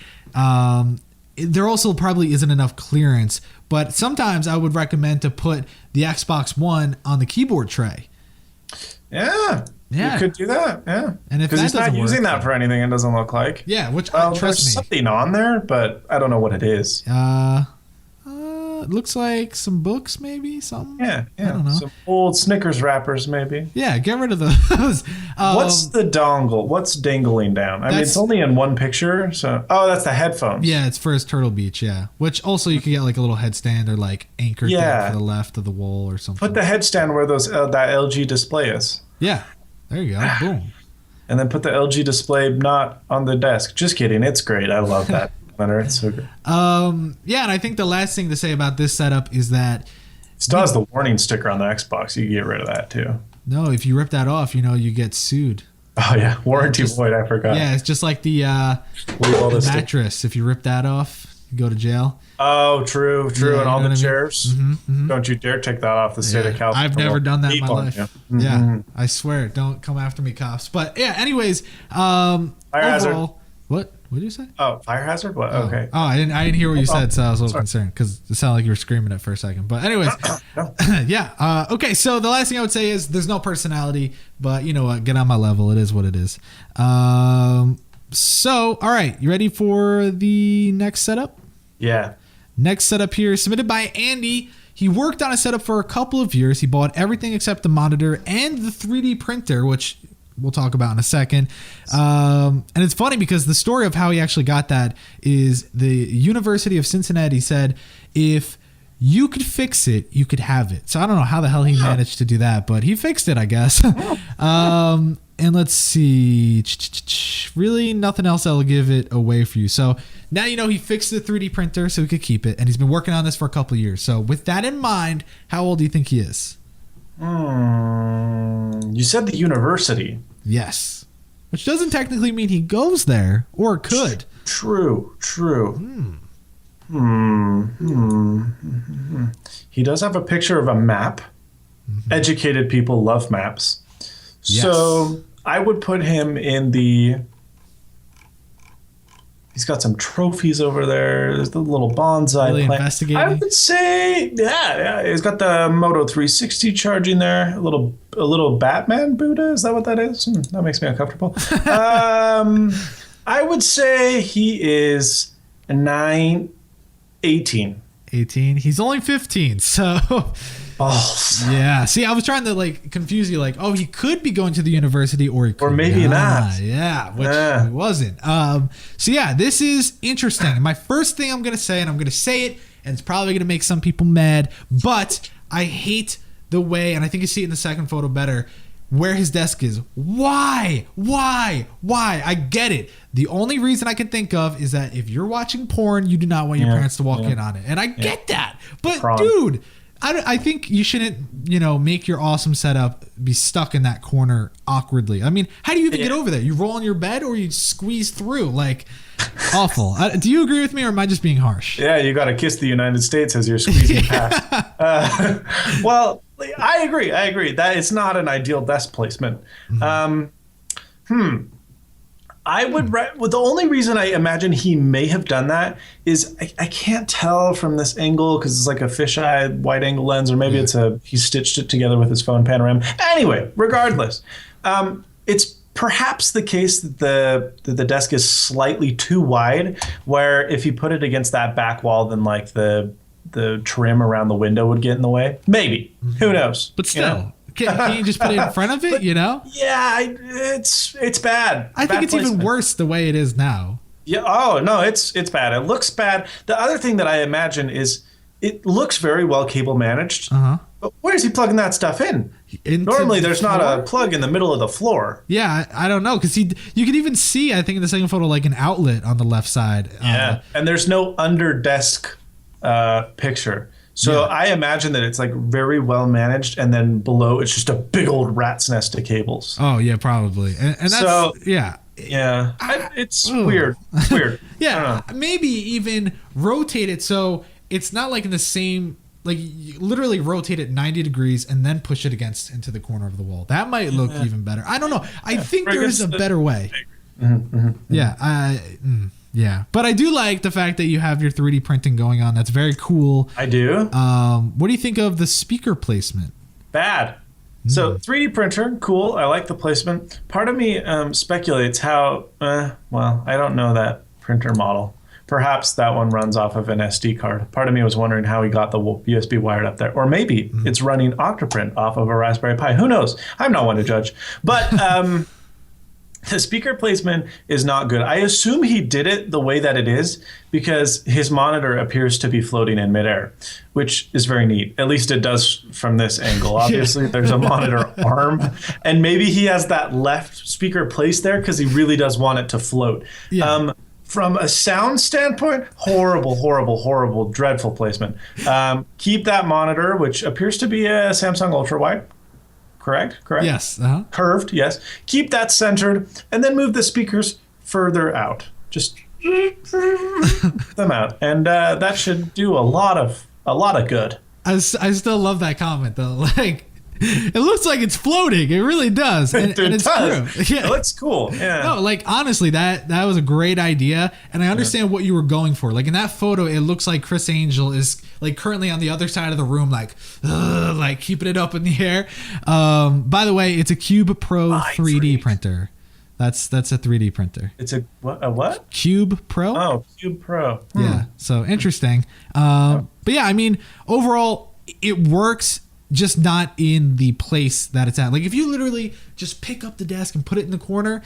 There also probably isn't enough clearance, but sometimes I would recommend to put the Xbox One on the keyboard tray. Yeah. You could do that. Yeah. And if because he's not using that for anything, it doesn't look like. Yeah, which trust there's me. something on there, but I don't know what it is. It looks like some books, maybe something. Yeah. I don't know. Some old Snickers wrappers, maybe. Yeah, get rid of those. What's the dongle? What's dangling down? I mean, it's only in one picture, so that's the headphones. Yeah, it's for his Turtle Beach. Yeah, which also you could get like a little headstand or like anchor thing for the left of the wall or something. Put the headstand where those that LG display is. Yeah, there you go. Boom. And then put the LG display not on the desk. Just kidding. It's great. I love that. It's so good. Yeah, and I think the last thing to say about this setup is that it still has the warning sticker on the Xbox. You can get rid of that too. No, if you rip that off, you get sued. Oh yeah, warranty void. I forgot. Yeah, it's just like the mattress. If you rip that off, you go to jail. Oh, true. Yeah, and all the chairs. Mm-hmm. Don't you dare take that off the state of California. I've never done that in my life. Mm-hmm. Yeah, I swear. Don't come after me, cops. But yeah, anyways, fire hazard. What did you say? Oh, fire hazard? What? Okay. Oh, I didn't hear what you said, so I was a little concerned because it sounded like you were screaming it for a second. But anyways, yeah. Okay, so the last thing I would say is there's no personality, but you know what? Get on my level. It is what it is. So, all right, you ready for the next setup? Yeah. Next setup here is submitted by Andy. He worked on a setup for a couple of years. He bought everything except the monitor and the 3D printer, which we'll talk about in a second. And it's funny because the story of how he actually got that is the University of Cincinnati said, if you could fix it, you could have it. So I don't know how the hell he managed to do that, but he fixed it, I guess. And let's see. Really nothing else that'll give it away for you. So now you know he fixed the 3D printer so he could keep it. And he's been working on this for a couple of years. So with that in mind, how old do you think he is? You said the university. Yes. Which doesn't technically mean he goes there, or could. True. He does have a picture of a map. Educated people love maps. Yes. So I would put him in the... He's got some trophies over there. There's the little bonsai really plant. Investigating. I would say, yeah. He's got the Moto 360 charging there. A little Batman Buddha. Is that what that is? That makes me uncomfortable. I would say he is 18. 18. He's only 15. So... Oh. Yeah. See, I was trying to confuse you. He could be going to the university, or he could maybe not. Yeah, which he wasn't. So yeah, this is interesting. My first thing I'm gonna say, and I'm gonna say it, and it's probably gonna make some people mad, but I hate the way, and I think you see it in the second photo better, where his desk is. Why? I get it. The only reason I can think of is that if you're watching porn, you do not want your parents to walk in on it, and I get that. But dude. I think you shouldn't, make your awesome setup be stuck in that corner awkwardly. I mean, how do you even get over there? You roll on your bed or you squeeze through? Awful. Do you agree with me, or am I just being harsh? Yeah, you got to kiss the United States as you're squeezing past. Well, I agree. That it's not an ideal desk placement. I would. The only reason I imagine he may have done that is I can't tell from this angle because it's like a fisheye wide angle lens, or maybe he stitched it together with his phone panorama. Anyway, regardless, it's perhaps the case that the desk is slightly too wide, where if you put it against that back wall, then the trim around the window would get in the way. Maybe. Who knows? But still. Can you just put it in front of it, Yeah, it's bad. I think it's even worse the way it is now. Yeah. Oh, no, it's bad. It looks bad. The other thing that I imagine is it looks very well cable managed. But where is he plugging that stuff in? Normally, there's not a plug in the middle of the floor. Yeah, I don't know, because you can even see, I think in the second photo, like an outlet on the left side. Yeah, and there's no under desk picture. So I imagine that it's like very well managed, and then below it's just a big old rat's nest of cables. Oh yeah, probably. And that's it's weird. Weird. Yeah, maybe even rotate it so it's not like in the same. Like, you literally rotate it 90 degrees and then push it into the corner of the wall. That might look even better. I don't know. I think there's a better way. Yeah. But I do like the fact that you have your 3D printing going on. That's very cool. I do. What do you think of the speaker placement? Bad. So 3D printer, cool. I like the placement. Part of me speculates how, I don't know that printer model. Perhaps that one runs off of an SD card. Part of me was wondering how he got the USB wired up there. Or maybe it's running Octoprint off of a Raspberry Pi. Who knows? I'm not one to judge. But the speaker placement is not good. I assume he did it the way that it is because his monitor appears to be floating in midair, which is very neat. At least it does from this angle. Obviously, there's a monitor arm. And maybe he has that left speaker placed there because he really does want it to float. Yeah. From a sound standpoint, horrible, dreadful placement. Keep that monitor, which appears to be a Samsung Ultra Wide. Correct? Yes. Curved, yes. Keep that centered, and then move the speakers further out. Just them out, and that should do a lot of good. I still love that comment though. Like, it looks like it's floating. It really does. And it's true. Yeah. It looks cool. Yeah. No, like honestly, that was a great idea. And I understand what you were going for. Like in that photo, it looks like Chris Angel is like currently on the other side of the room, like keeping it up in the air. By the way, it's a Cube Pro 3D printer. That's a 3D printer. It's a what? Cube Pro? Oh, Cube Pro. Yeah. So interesting. But yeah, I mean, overall, it works. Just not in the place that it's at. Like if you literally just pick up the desk and put it in the corner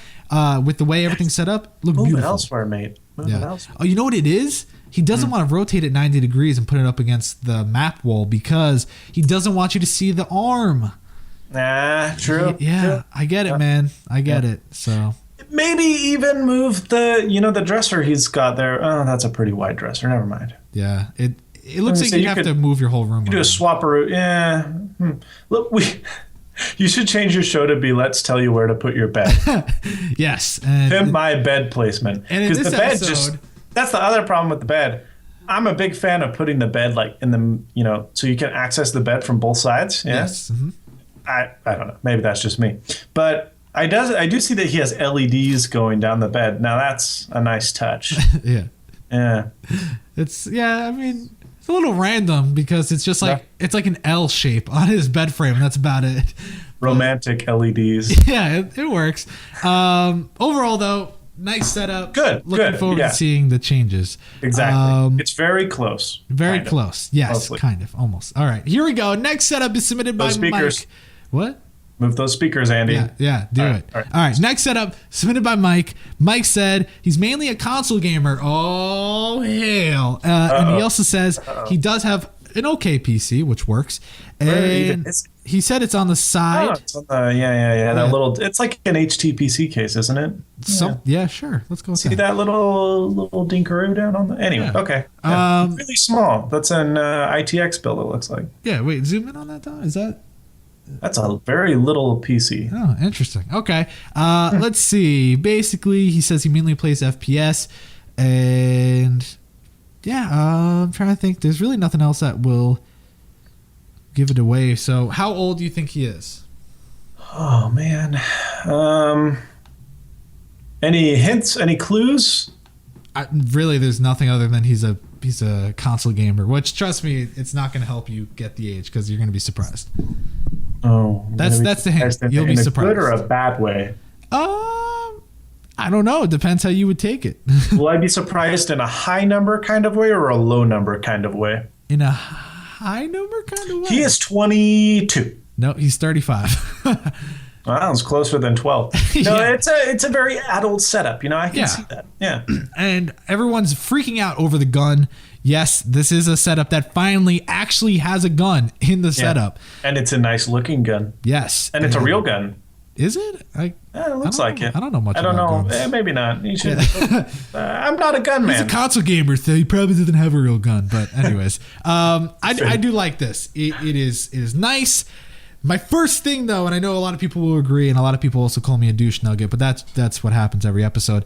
with the way everything's set up, look beautiful. Move it elsewhere, mate. Move it elsewhere. Oh, you know what it is? He doesn't want to rotate it 90 degrees and put it up against the map wall because he doesn't want you to see the arm. Nah, true. Yeah, true. I get it, man. I get it. So maybe even move the dresser he's got there. Oh, that's a pretty wide dresser. Never mind. Yeah, it looks like you have to move your whole room. You do a swapperoo. Yeah. Look, you should change your show to be "Let's tell you where to put your bed." Yes. Pimp my bed placement. Because the bed that's the other problem with the bed. I'm a big fan of putting the bed like in the, so you can access the bed from both sides. Yeah? Yes. Mm-hmm. I don't know. Maybe that's just me. But I do see that he has LEDs going down the bed. Now that's a nice touch. Yeah. Yeah. I mean, it's a little random because it's just like it's like an L shape on his bed frame, and that's about it. Romantic LEDs. Yeah, it works. Overall, though, nice setup. Good. Looking forward to seeing the changes. Exactly. It's very close. Very close. Yes, mostly. Kind of, almost. All right, here we go. Next setup is submitted by Mike. What? Move those speakers, Andy. Yeah, do it. All right. Next setup submitted by Mike. Mike said he's mainly a console gamer. Oh, hell. And he also says he does have an okay PC, which works. And he said it's on the side. Oh, it's on the, that little, it's like an HTPC case, isn't it? Yeah, sure. Let's go with See that little dinkaroo down on the, anyway, okay. Yeah. Really small. That's an ITX build, it looks like. Yeah, wait, zoom in on that though. Is that? That's a very little PC. Oh, interesting. Okay. Let's see. Basically, he says he mainly plays FPS. And yeah, I'm trying to think. There's really nothing else that will give it away. So how old do you think he is? Oh, man. Any hints? Any clues? Really, there's nothing other than he's a console gamer, which, trust me, it's not going to help you get the age because you're going to be surprised. Oh, that's the hint. You'll be surprised. In a good or a bad way? I don't know. It depends how you would take it. Will I be surprised in a high number kind of way or a low number kind of way? In a high number kind of way. He is 22. No, he's 35. Wow, it's closer than 12. No, Yeah. it's a very adult setup. I can see that. Yeah. And everyone's freaking out over the gun. Yes, this is a setup that finally actually has a gun in the setup. And it's a nice looking gun. Yes. And it's a real gun. Is it? It looks like it. I don't know much I don't about know. guns. Maybe not. You should. I'm not a gun man. He's a console gamer, so he probably doesn't have a real gun. But anyways, I do like this. It is nice. My first thing, though, and I know a lot of people will agree, and a lot of people also call me a douche nugget, but that's what happens every episode.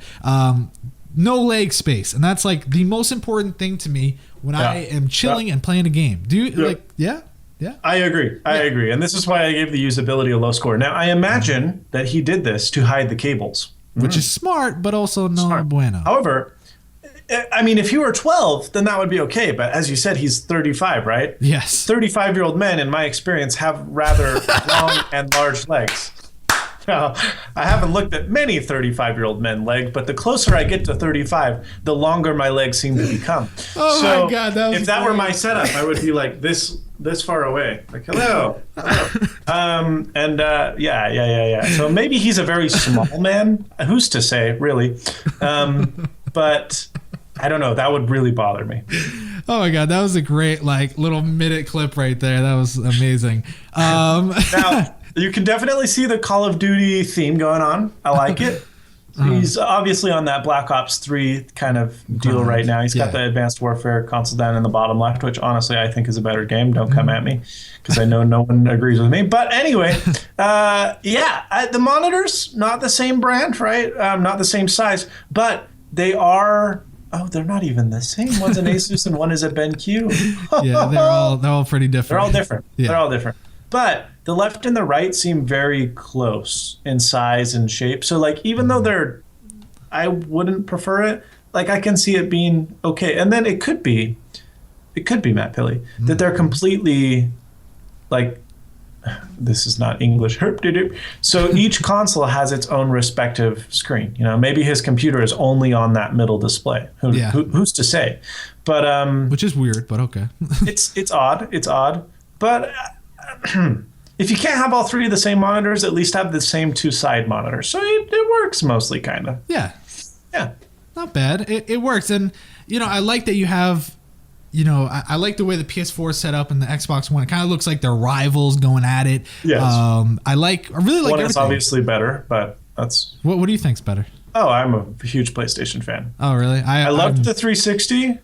No leg space, and that's like the most important thing to me when I am chilling and playing a game. Do you like? Yeah. Yeah, I agree. I agree. And this is why I gave the usability a low score. Now, I imagine that he did this to hide the cables. Which is smart, but also no bueno. However, I mean, if you were 12, then that would be okay. But as you said, he's 35, right? Yes. 35-year-old men, in my experience, have rather long and large legs. Now, I haven't looked at many 35-year-old men leg, but the closer I get to 35, the longer my legs seem to become. Oh so my God, that was if that were my setup, I would be like this far away, like hello. Yeah. So maybe he's a very small man. Who's to say, really? But I don't know. That would really bother me. Oh my God, that was a great little minute clip right there. That was amazing. Now, you can definitely see the Call of Duty theme going on. I like it. He's obviously on that Black Ops 3 kind of deal right now. He's got the Advanced Warfare console down in the bottom left, which honestly I think is a better game. Don't come at me because I know no one agrees with me. But anyway, the monitors, not the same brand, right? Not the same size, but they are... Oh, they're not even the same. One's an Asus and one is a BenQ. Yeah, they're all pretty different. They're all different. Yeah. They're all different. But the left and the right seem very close in size and shape. So even though I wouldn't prefer it, I can see it being okay. And then it could be Matt Pilley, that they're completely this is not English. So each console has its own respective screen. Maybe his computer is only on that middle display. Who's to say? But which is weird, but okay. it's odd. It's odd. But if you can't have all three of the same monitors, at least have the same two side monitors. So it works mostly, kind of. Yeah. Yeah. Not bad. It works. And, I like that you have, I like the way the PS4 is set up and the Xbox One. It kind of looks like they're rivals going at it. Yes. I really like One everything. is obviously better, but that's... What do you think's better? Oh, I'm a huge PlayStation fan. Oh, really? I loved the 360.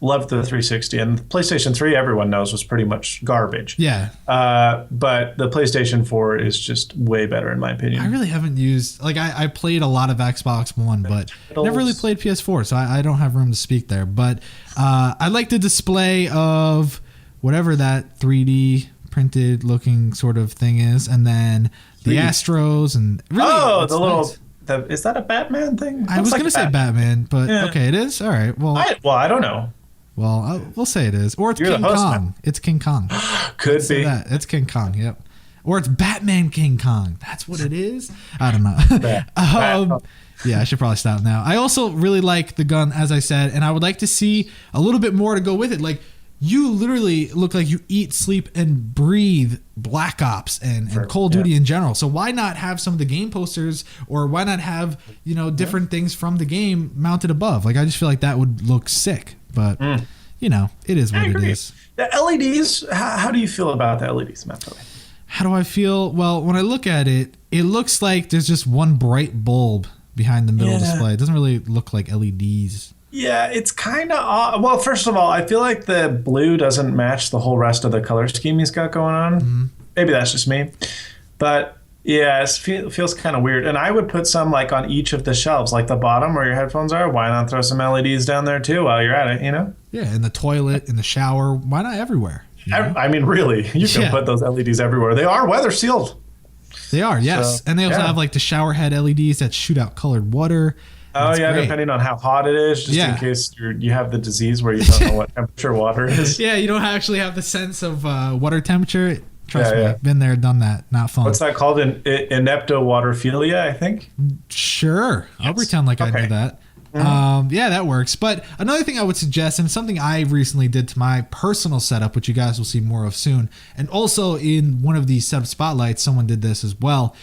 Loved the 360, and the PlayStation 3, everyone knows, was pretty much garbage. Yeah. But the PlayStation 4 is just way better, in my opinion. I really haven't used... I played a lot of Xbox One, but never really played PS4, so I don't have room to speak there. But I like the display of whatever that 3D printed looking sort of thing is, and then the Astros, and... Really, the little... nice. Is that a Batman thing? I was going to say Batman, but okay, it is? All right. Well, I don't know. Well, we'll say it is. Or it's King Kong. It's King Kong. Could be. It's King Kong, yep. Or it's Batman King Kong. That's what it is? I don't know. Yeah, I should probably stop now. I also really like the gun, as I said, and I would like to see a little bit more to go with it. You literally look like you eat, sleep, and breathe Black Ops and Call of Duty in general. So why not have some of the game posters, or why not have different things from the game mounted above? I just feel like that would look sick. But it is what it is. The LEDs. How do you feel about the LEDs, Matt? How do I feel? Well, when I look at it, it looks like there's just one bright bulb behind the middle display. It doesn't really look like LEDs. Yeah, it's kind of odd. Well, first of all, I feel like the blue doesn't match the whole rest of the color scheme he's got going on. Mm-hmm. Maybe that's just me. But yeah, it feels kind of weird. And I would put some on each of the shelves, the bottom where your headphones are. Why not throw some LEDs down there too while you're at it, Yeah, in the toilet, in the shower. Why not everywhere? I mean, really, you can put those LEDs everywhere. They are weather sealed. They are, yes. And they also have the shower head LEDs that shoot out colored water. That's great. Depending on how hot it is, just in case you have the disease where you don't know what temperature water is. Yeah, you don't actually have the sense of water temperature. Trust me, been there, done that. Not fun. What's that called? Ineptowaterphilia, I think. Sure, I'll pretend like I knew that. Yeah, that works. But another thing I would suggest, and something I recently did to my personal setup, which you guys will see more of soon, and also in one of these setup spotlights, someone did this as well.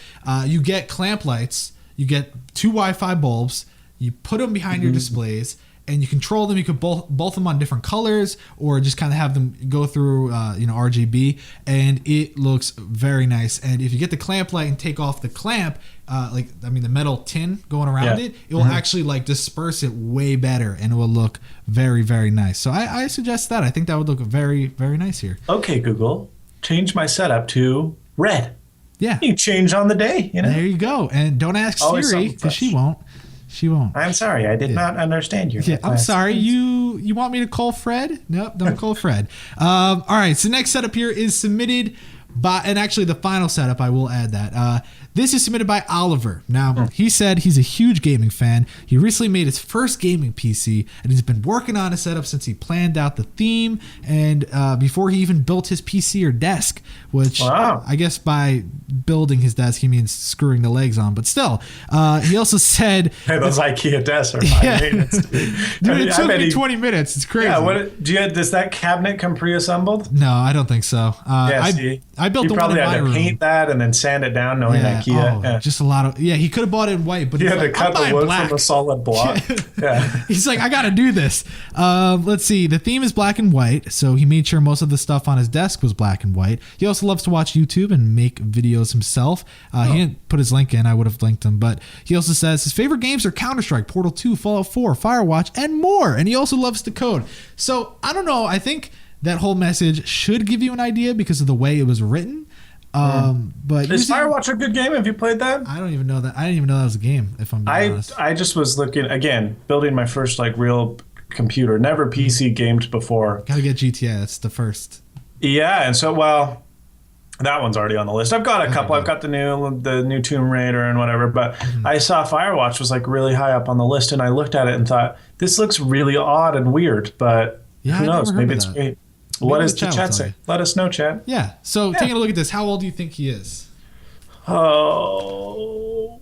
You get clamp lights, you get 2 Wi-Fi bulbs, you put them behind your displays, and you control them. You could both them on different colors, or just kind of have them go through, RGB, and it looks very nice. And if you get the clamp light and take off the clamp, the metal tin going around it will actually like disperse it way better, and it will look very, very nice. So I suggest that. I think that would look very, very nice here. Okay, Google, change my setup to red. Yeah, you change on the day. There you go. And don't ask Siri, because she won't. She won't. I'm sorry. I did not understand you. Yeah, I'm sorry. You want me to call Fred? Nope, don't call Fred. All right. So next setup here is submitted by, and actually the final setup, I will add that. This is submitted by Oliver. Now, he said he's a huge gaming fan. He recently made his first gaming PC, and he's been working on a setup since he planned out the theme and before he even built his PC or desk, which I guess by building his desk, he means screwing the legs on. But still, he also said... Hey, those IKEA desks are 5 minutes. Dude, it took me 20 minutes. It's crazy. Yeah, does that cabinet come pre-assembled? No, I don't think so. I built the one in my room. You probably had to paint that and then sand it down knowing IKEA. Just a lot of... Yeah, he could have bought it in white, but he had to cut the wood from a solid block. He's like, I got to do this. Let's see. The theme is black and white, so he made sure most of the stuff on his desk was black and white. He also loves to watch YouTube and make videos himself. He didn't put his link in. I would have linked him, but he also says his favorite games are Counter-Strike, Portal 2, Fallout 4, Firewatch, and more. And he also loves to code. So, I don't know. I think that whole message should give you an idea because of the way it was written. But is Firewatch a good game? Have you played that? I don't even know that. I didn't even know that was a game, if I'm being honest. I just was looking, again, building my first real computer. Never PC gamed before. Gotta get GTA. That's the first. Yeah, and so, that one's already on the list. I've got a couple. I've got the new Tomb Raider and whatever, but I saw Firewatch was really high up on the list, and I looked at it and thought, this looks really odd and weird, but who knows? Maybe it's great. What does the chat say? Let us know, chat. Yeah. So taking a look at this, how old do you think he is? Oh.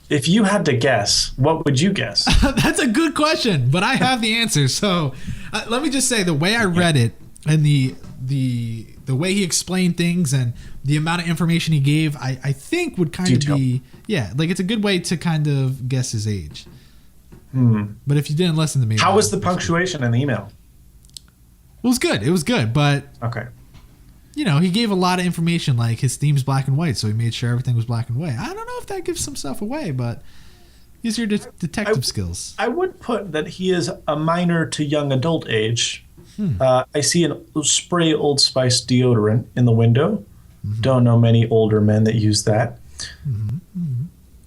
If you had to guess, what would you guess? That's a good question, but I have the answer. So let me just say the way I read it and the way he explained things and the amount of information he gave, I think would kind of be, it's a good way to kind of guess his age. But if you didn't listen to me, how was the punctuation in the email? It was good, but okay. He gave a lot of information, like his theme's black and white, so he made sure everything was black and white. I don't know if that gives some stuff away, but use your detective skills. I would put that he is a minor to young adult age. I see a spray Old Spice deodorant in the window. Don't know many older men that use that.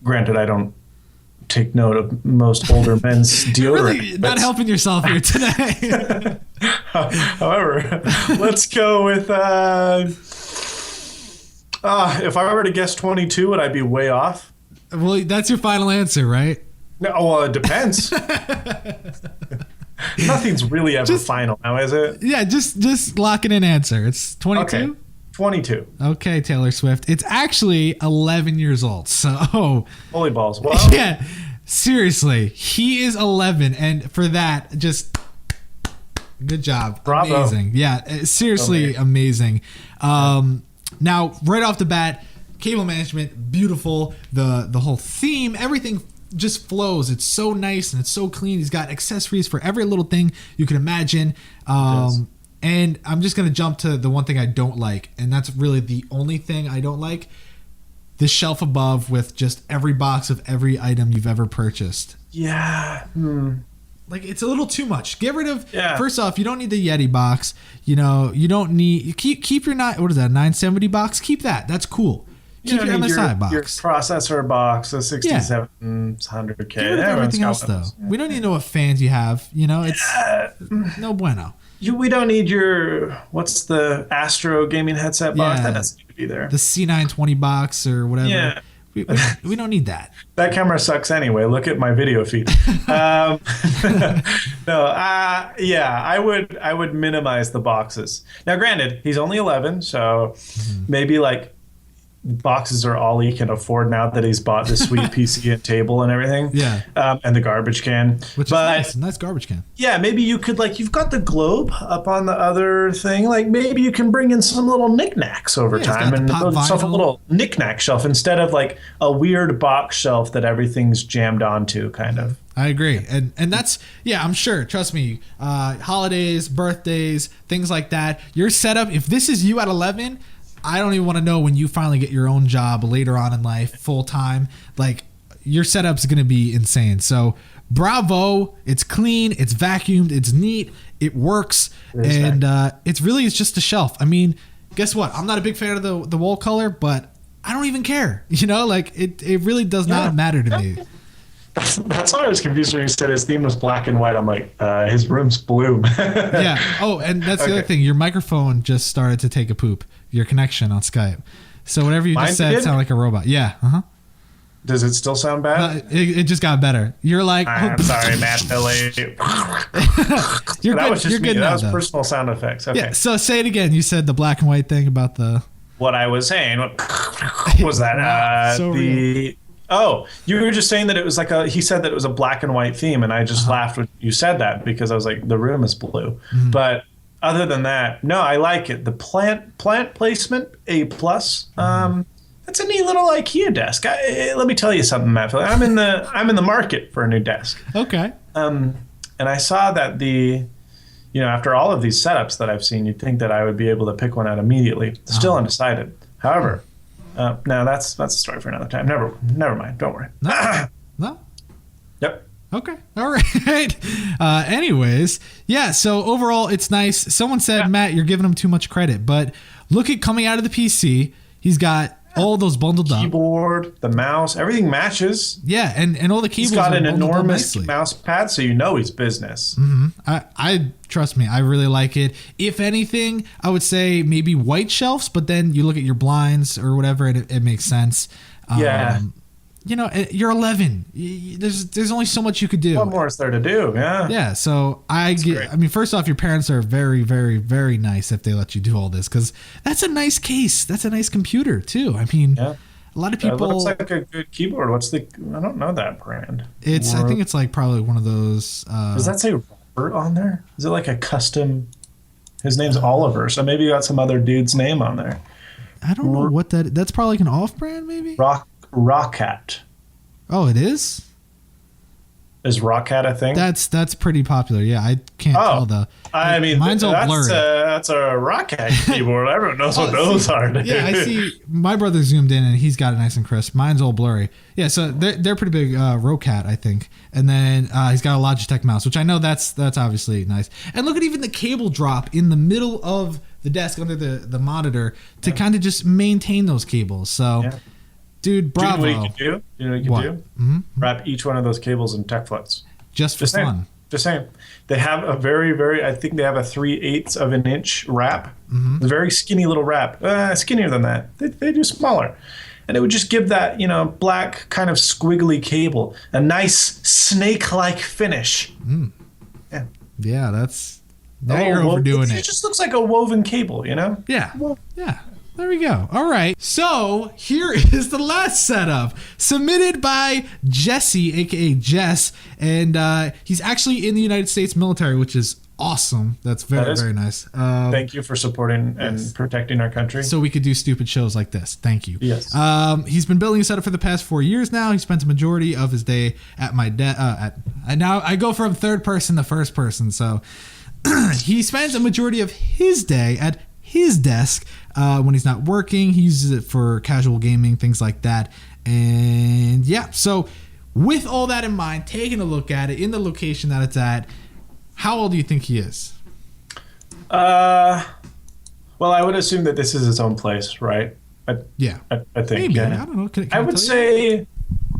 Granted, I don't take note of most older men's deodorant. Really not helping yourself here today. However, let's go with if I were to guess 22, would I be way off? Well, that's your final answer, right? No, well, it depends. Nothing's really ever final now, is it? Yeah, just lock it in answer. It's 22? Okay. 22. Okay, Taylor Swift. It's actually 11 years old. So, holy balls. Wow. Yeah. Seriously, he is 11, and for that, just good job. Bravo. Amazing. Yeah, seriously amazing. Now, right off the bat, cable management, beautiful. The whole theme, everything just flows. It's so nice and it's so clean. He's got accessories for every little thing you can imagine. And I'm just going to jump to the one thing I don't like, and that's really the only thing I don't like. The shelf above with just every box of every item you've ever purchased. Yeah. It's a little too much. Get rid of, first off, you don't need the Yeti box. You don't need, keep your, what is that, 970 box? Keep that. That's cool. Keep your MSI box. Your processor box, the 6700K. Get rid of everything else, though. We don't need to know what fans you have. It's no bueno. We don't need your, what's the Astro gaming headset box? That doesn't need to be there. The C920 box or whatever. Yeah. We don't need that. That camera sucks anyway. Look at my video feed. I would minimize the boxes. Now, granted, he's only 11, so maybe boxes are all he can afford now that he's bought the sweet PC and table and everything. Yeah. And the garbage can. Which is nice. A nice garbage can. Yeah, maybe you could, like, you've got the globe up on the other thing. Like, maybe you can bring in some little knickknacks over time and build yourself a little knickknack shelf instead of like a weird box shelf that everything's jammed onto, kind of. I agree. And that's, yeah, I'm sure. Trust me. Holidays, birthdays, things like that. Your setup, if this is you at 11, I don't even want to know when you finally get your own job later on in life, full time. Like, your setup's going to be insane. So, bravo. It's clean. It's vacuumed. It's neat. It works. And it's just a shelf. I mean, guess what? I'm not a big fan of the wall color, but I don't even care. You know, like, it really does not matter to me. That's why I was confused when you said his theme was black and white. I'm like, his room's blue. Yeah. Oh, and that's the other thing. Your microphone just started to take a poop. Your connection on Skype. So whatever you just said sounded like a robot. Yeah. Uh-huh. Does it still sound bad? It just got better. You're like, I'm sorry, Matt Billy. That was just me. That was personal sound effects. Okay. Yeah. So say it again. You said the black and white thing about the. What I was saying was that Oh, you were just saying that it was like he said that it was a black and white theme, and I just laughed when you said that because I was like, the room is blue. Mm-hmm. But other than that, no, I like it. The plant placement, A+. That's a neat little IKEA desk. Let me tell you something, Matt. I'm in the market for a new desk. Okay. And I saw that after all of these setups that I've seen, you'd think that I would be able to pick one out immediately. Still undecided. However. No, that's a story for another time. Never mind. Don't worry. No? Yep. Okay. All right. Anyways, yeah, so overall, it's nice. Someone said, Matt, you're giving him too much credit. But look at coming out of the PC. He's got all those bundled up. Keyboard, the mouse, everything matches. Yeah, and all the cables. He's got an enormous mouse pad, so you know he's business. Mm-hmm. I trust me, I really like it. If anything, I would say maybe white shelves, but then you look at your blinds or whatever, and it makes sense. Yeah. You're 11. There's only so much you could do. What more is there to do? Yeah. Yeah. So I mean, first off, your parents are very, very, very nice if they let you do all this, because that's a nice case. That's a nice computer too. I mean, a lot of people. It looks like a good keyboard. I don't know that brand. I think it's like probably one of those. Does that say Robert on there? Is it like a custom? His name's Oliver, so maybe you got some other dude's name on there. I don't know what that's probably like an off-brand, maybe. Rockcat. Oh, it is? Is Rockcat a thing? That's pretty popular. Yeah, I can't tell I mean, mine's all blurry. That's a Rockcat keyboard. Everyone knows what those are. Dude. Yeah, I see. My brother zoomed in and he's got it nice and crisp. Mine's all blurry. Yeah, so they're pretty big. Rockcat, I think. And then he's got a Logitech mouse, which I know that's obviously nice. And look at even the cable drop in the middle of the desk under the monitor to kind of just maintain those cables. So. Yeah. Dude, bravo. Do you know what you can do? Mm-hmm. Wrap each one of those cables in tech floats. Just for fun. Just saying. They have a very, very, I think they have a 3/8 of an inch wrap. Mm-hmm. A very skinny little wrap. Skinnier than that. They do smaller. And it would just give that, black kind of squiggly cable a nice snake-like finish. Mm. Yeah. Yeah, that's... Now you're overdoing it. It just looks like a woven cable, Yeah. Yeah. There we go. All right. So here is the last setup submitted by Jessie, aka Jess, and he's actually in the United States military, which is awesome. That's very nice. Thank you for supporting and protecting our country. So we could do stupid shows like this. Thank you. Yes. He's been building a setup for the past 4 years now. He spent a majority of his day at my and now I go from third person to first person. So he spends a majority of his day at his desk when he's not working. He uses it for casual gaming, things like that. And yeah, so with all that in mind, taking a look at it in the location that it's at, how old do you think he is? Well, I would assume that this is his own place, right? I think. Maybe. Yeah. I don't know. Can I would say,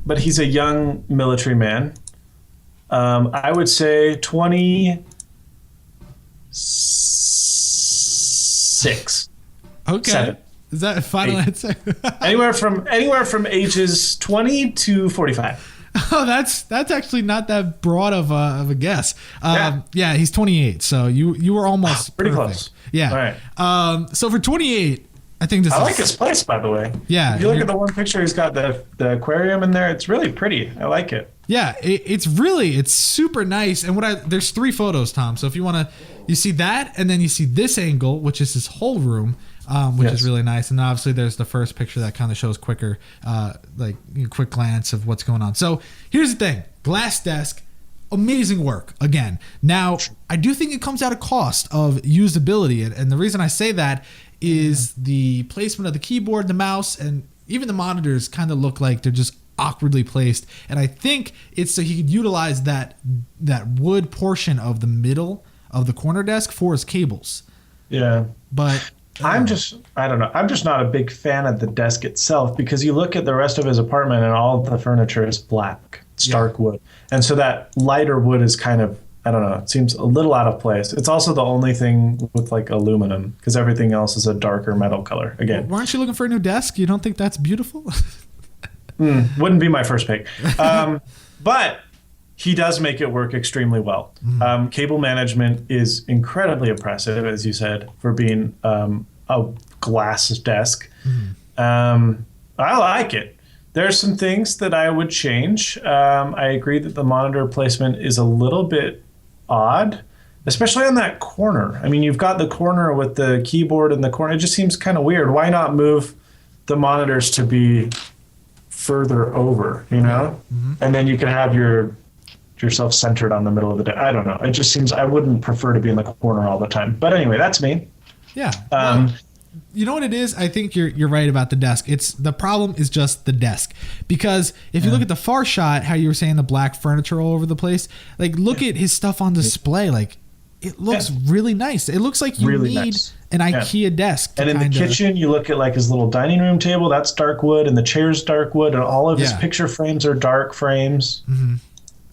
but he's a young military man. I would say 26. Okay. 7. Is that a final answer? anywhere from ages 20 to 45. Oh, that's actually not that broad of a guess. Yeah, he's 28, so you were almost pretty perfect. close. Yeah. All right. So for 28, I think I like his place, by the way. Yeah. If you look at the one picture, he's got the aquarium in there. It's really pretty. I like it. Yeah, it's super nice. And there's 3 photos, Tom. So if you see that, and then you see this angle, which is his whole room, which is really nice. And obviously there's the first picture that kind of shows quick glance of what's going on. So here's the thing, glass desk, amazing work again. Now, I do think it comes at a cost of usability. And the reason I say that is the placement of the keyboard, the mouse, and even the monitors kind of look like they're just awkwardly placed. And I think it's so he could utilize that wood portion of the middle of the corner desk for his cables. Yeah. But I don't know. I'm just not a big fan of the desk itself, because you look at the rest of his apartment and all the furniture is black. It's dark wood. And so that lighter wood is kind of, I don't know, it seems a little out of place. It's also the only thing with like aluminum, because everything else is a darker metal color. Again, weren't you looking for a new desk? You don't think that's beautiful? Wouldn't be my first pick. But he does make it work extremely well. Cable management is incredibly impressive, as you said, for being a glass desk. I like it. There's some things that I would change. I agree that the monitor placement is a little bit odd, especially on that corner. I mean, you've got the corner with the keyboard in the corner. It just seems kind of weird. Why not move the monitors to be further over, you know? And then you can have yourself centered on the middle of the day. I don't know. It just seems, I wouldn't prefer to be in the corner all the time. But anyway, that's me. Yeah. You know what it is? I think you're right about the desk. The problem is just the desk, because if you look at the far shot, how you were saying the black furniture all over the place, like look at his stuff on display. Like it looks really nice. It looks like you really need an IKEA desk. And in the kitchen, you look at like his little dining room table, that's dark wood, and the chair's dark wood, and all of his picture frames are dark frames.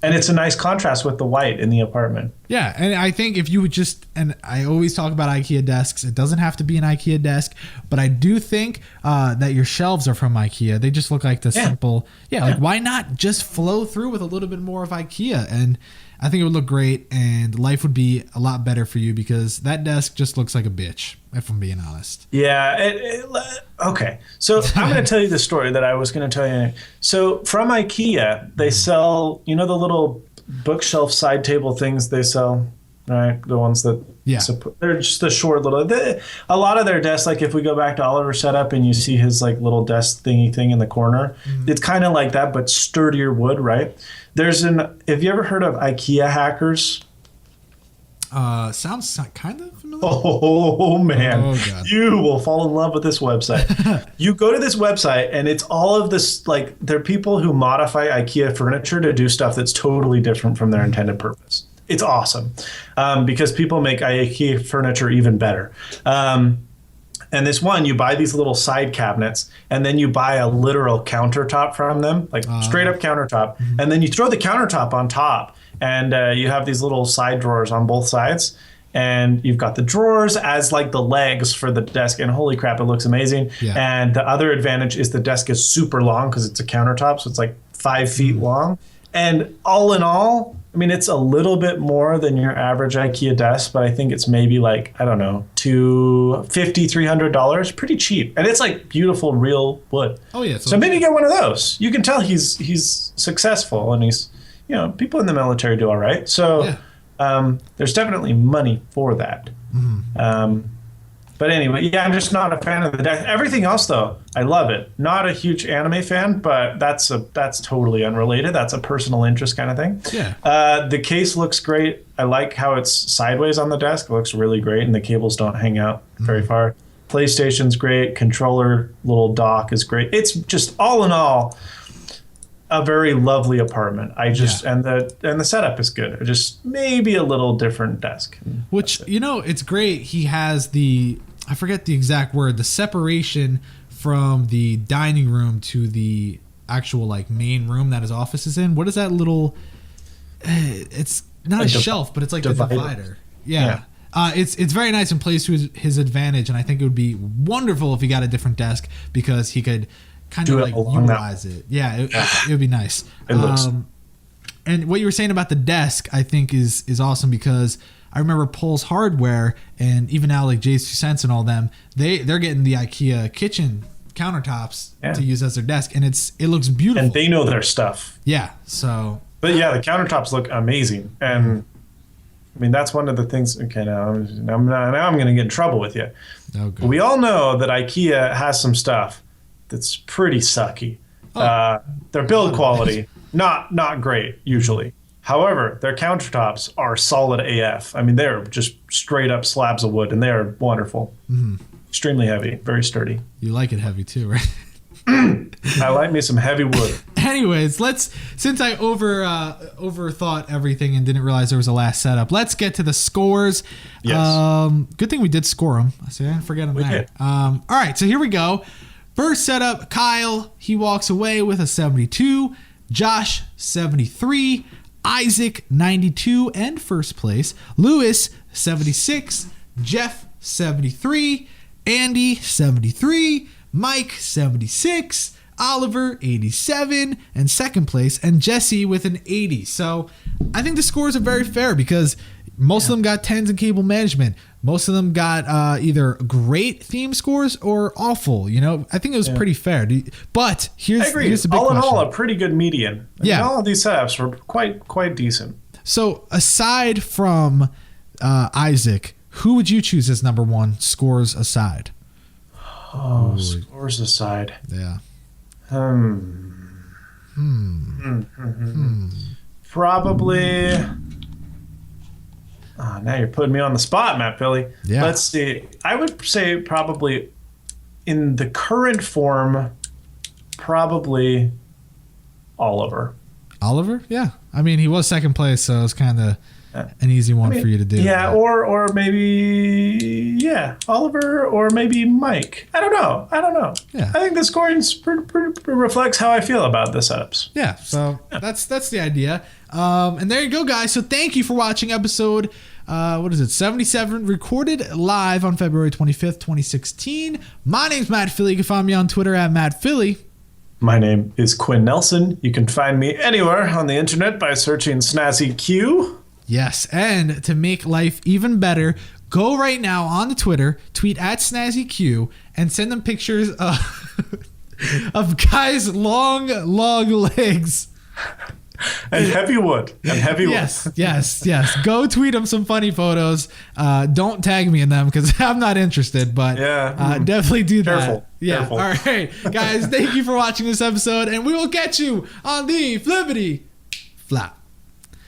And it's a nice contrast with the white in the apartment. Yeah, and I think if you would just, and I always talk about IKEA desks, it doesn't have to be an IKEA desk, but I do think that your shelves are from IKEA. They just look like the simple, like why not just flow through with a little bit more of IKEA? And I think it would look great, and life would be a lot better for you, because that desk just looks like a bitch, if I'm being honest. Yeah. Okay. So I'm going to tell you the story that I was going to tell you. So from IKEA, they sell, you know, the little bookshelf side table things they sell, right? The ones that they're just the short little. A lot of their desks, like if we go back to Oliver's setup and you see his like little desk thingy thing in the corner, it's kind of like that, but sturdier wood, right? Have you ever heard of IKEA hackers? Sounds kind of familiar. Oh man, you will fall in love with this website. You go to this website and it's all of this, like they're people who modify IKEA furniture to do stuff that's totally different from their intended purpose. It's awesome because people make IKEA furniture even better. And this one, you buy these little side cabinets, and then you buy a literal countertop from them, like straight up countertop. And then you throw the countertop on top, and you have these little side drawers on both sides. And you've got the drawers as like the legs for the desk. And holy crap, it looks amazing. Yeah. And the other advantage is the desk is super long because it's a countertop. So it's like 5 feet long. And all in all, I mean, it's a little bit more than your average IKEA desk, but I think it's maybe like, I don't know, $250, $300, pretty cheap. And it's like beautiful, real wood. Oh, yeah. So maybe get one of those. You can tell he's successful, and he's, you know, people in the military do all right. So there's definitely money for that. But anyway, yeah, I'm just not a fan of the deck. Everything else, though, I love it. Not a huge anime fan, but that's totally unrelated. That's a personal interest kind of thing. Yeah. The case looks great. I like how it's sideways on the desk. It looks really great, and the cables don't hang out very far. PlayStation's great. Controller little dock is great. It's just all in all a very lovely apartment. And the setup is good. Just maybe a little different desk. Which, you know, it's great. He has I forget the exact word, the separation from the dining room to the actual like main room that his office is in. What is that little, it's not a shelf, but it's like the divider. Yeah. It's very nice and plays to his advantage. And I think it would be wonderful if he got a different desk, because he could kind of like utilize it. Yeah, it would be nice. It looks. And what you were saying about the desk, I think is awesome, because I remember Pole's Hardware and even now like Jay's 2 Cents and all them, they're getting the IKEA kitchen countertops to use as their desk, and it looks beautiful. And they know their stuff. Yeah. So. But yeah, the countertops look amazing, and I mean that's one of the things. Okay, now I'm going to get in trouble with you. Oh, good. We all know that IKEA has some stuff that's pretty sucky. Their build quality not great usually. However, their countertops are solid AF. I mean, they're just straight up slabs of wood, and they are wonderful. Mm-hmm. Extremely heavy, very sturdy. You like it heavy too, right? I like me some heavy wood. Anyways, since I overthought everything and didn't realize there was a last setup, let's get to the scores. Yes. Good thing we did score them. See, I didn't forget them there. All right, so here we go. First setup, Kyle, he walks away with a 72. Josh, 73. Isaac, 92 and first place. Lewis, 76. Jeff, 73. Andy, 73. Mike, 76. Oliver, 87. And second place. And Jessie with an 80. So I think the scores are very fair, because most of them got 10s in cable management. Most of them got either great theme scores or awful. You know, I think it was pretty fair. But here's the big question. All in all, a pretty good median. I mean, all of these setups were quite decent. So aside from Isaac, who would you choose as number one, scores aside? Oh, scores aside. Yeah. Probably. Oh, now you're putting me on the spot, Matt Philly. Yeah. Let's see. I would say probably in the current form, probably Oliver. Oliver? Yeah. I mean, he was second place, so it's kind of an easy one for you to do. Yeah, or maybe, Oliver or maybe Mike. I don't know. Yeah. I think the scoring reflects how I feel about the setups. Yeah, so that's the idea. And there you go, guys. So thank you for watching episode, 77, recorded live on February 25th, 2016. My name's Matt Philly. You can find me on Twitter at Matt Philly. My name is Quinn Nelson. You can find me anywhere on the internet by searching Snazzy Q. Yes, and to make life even better, go right now on the Twitter, tweet at SnazzyQ, and send them pictures of guys' long legs. And heavy wood. Yes. Go tweet them some funny photos. Don't tag me in them, because I'm not interested, but definitely do that. Careful. Yeah. Careful. All right, guys, thank you for watching this episode, and we will catch you on the Flippity Flap.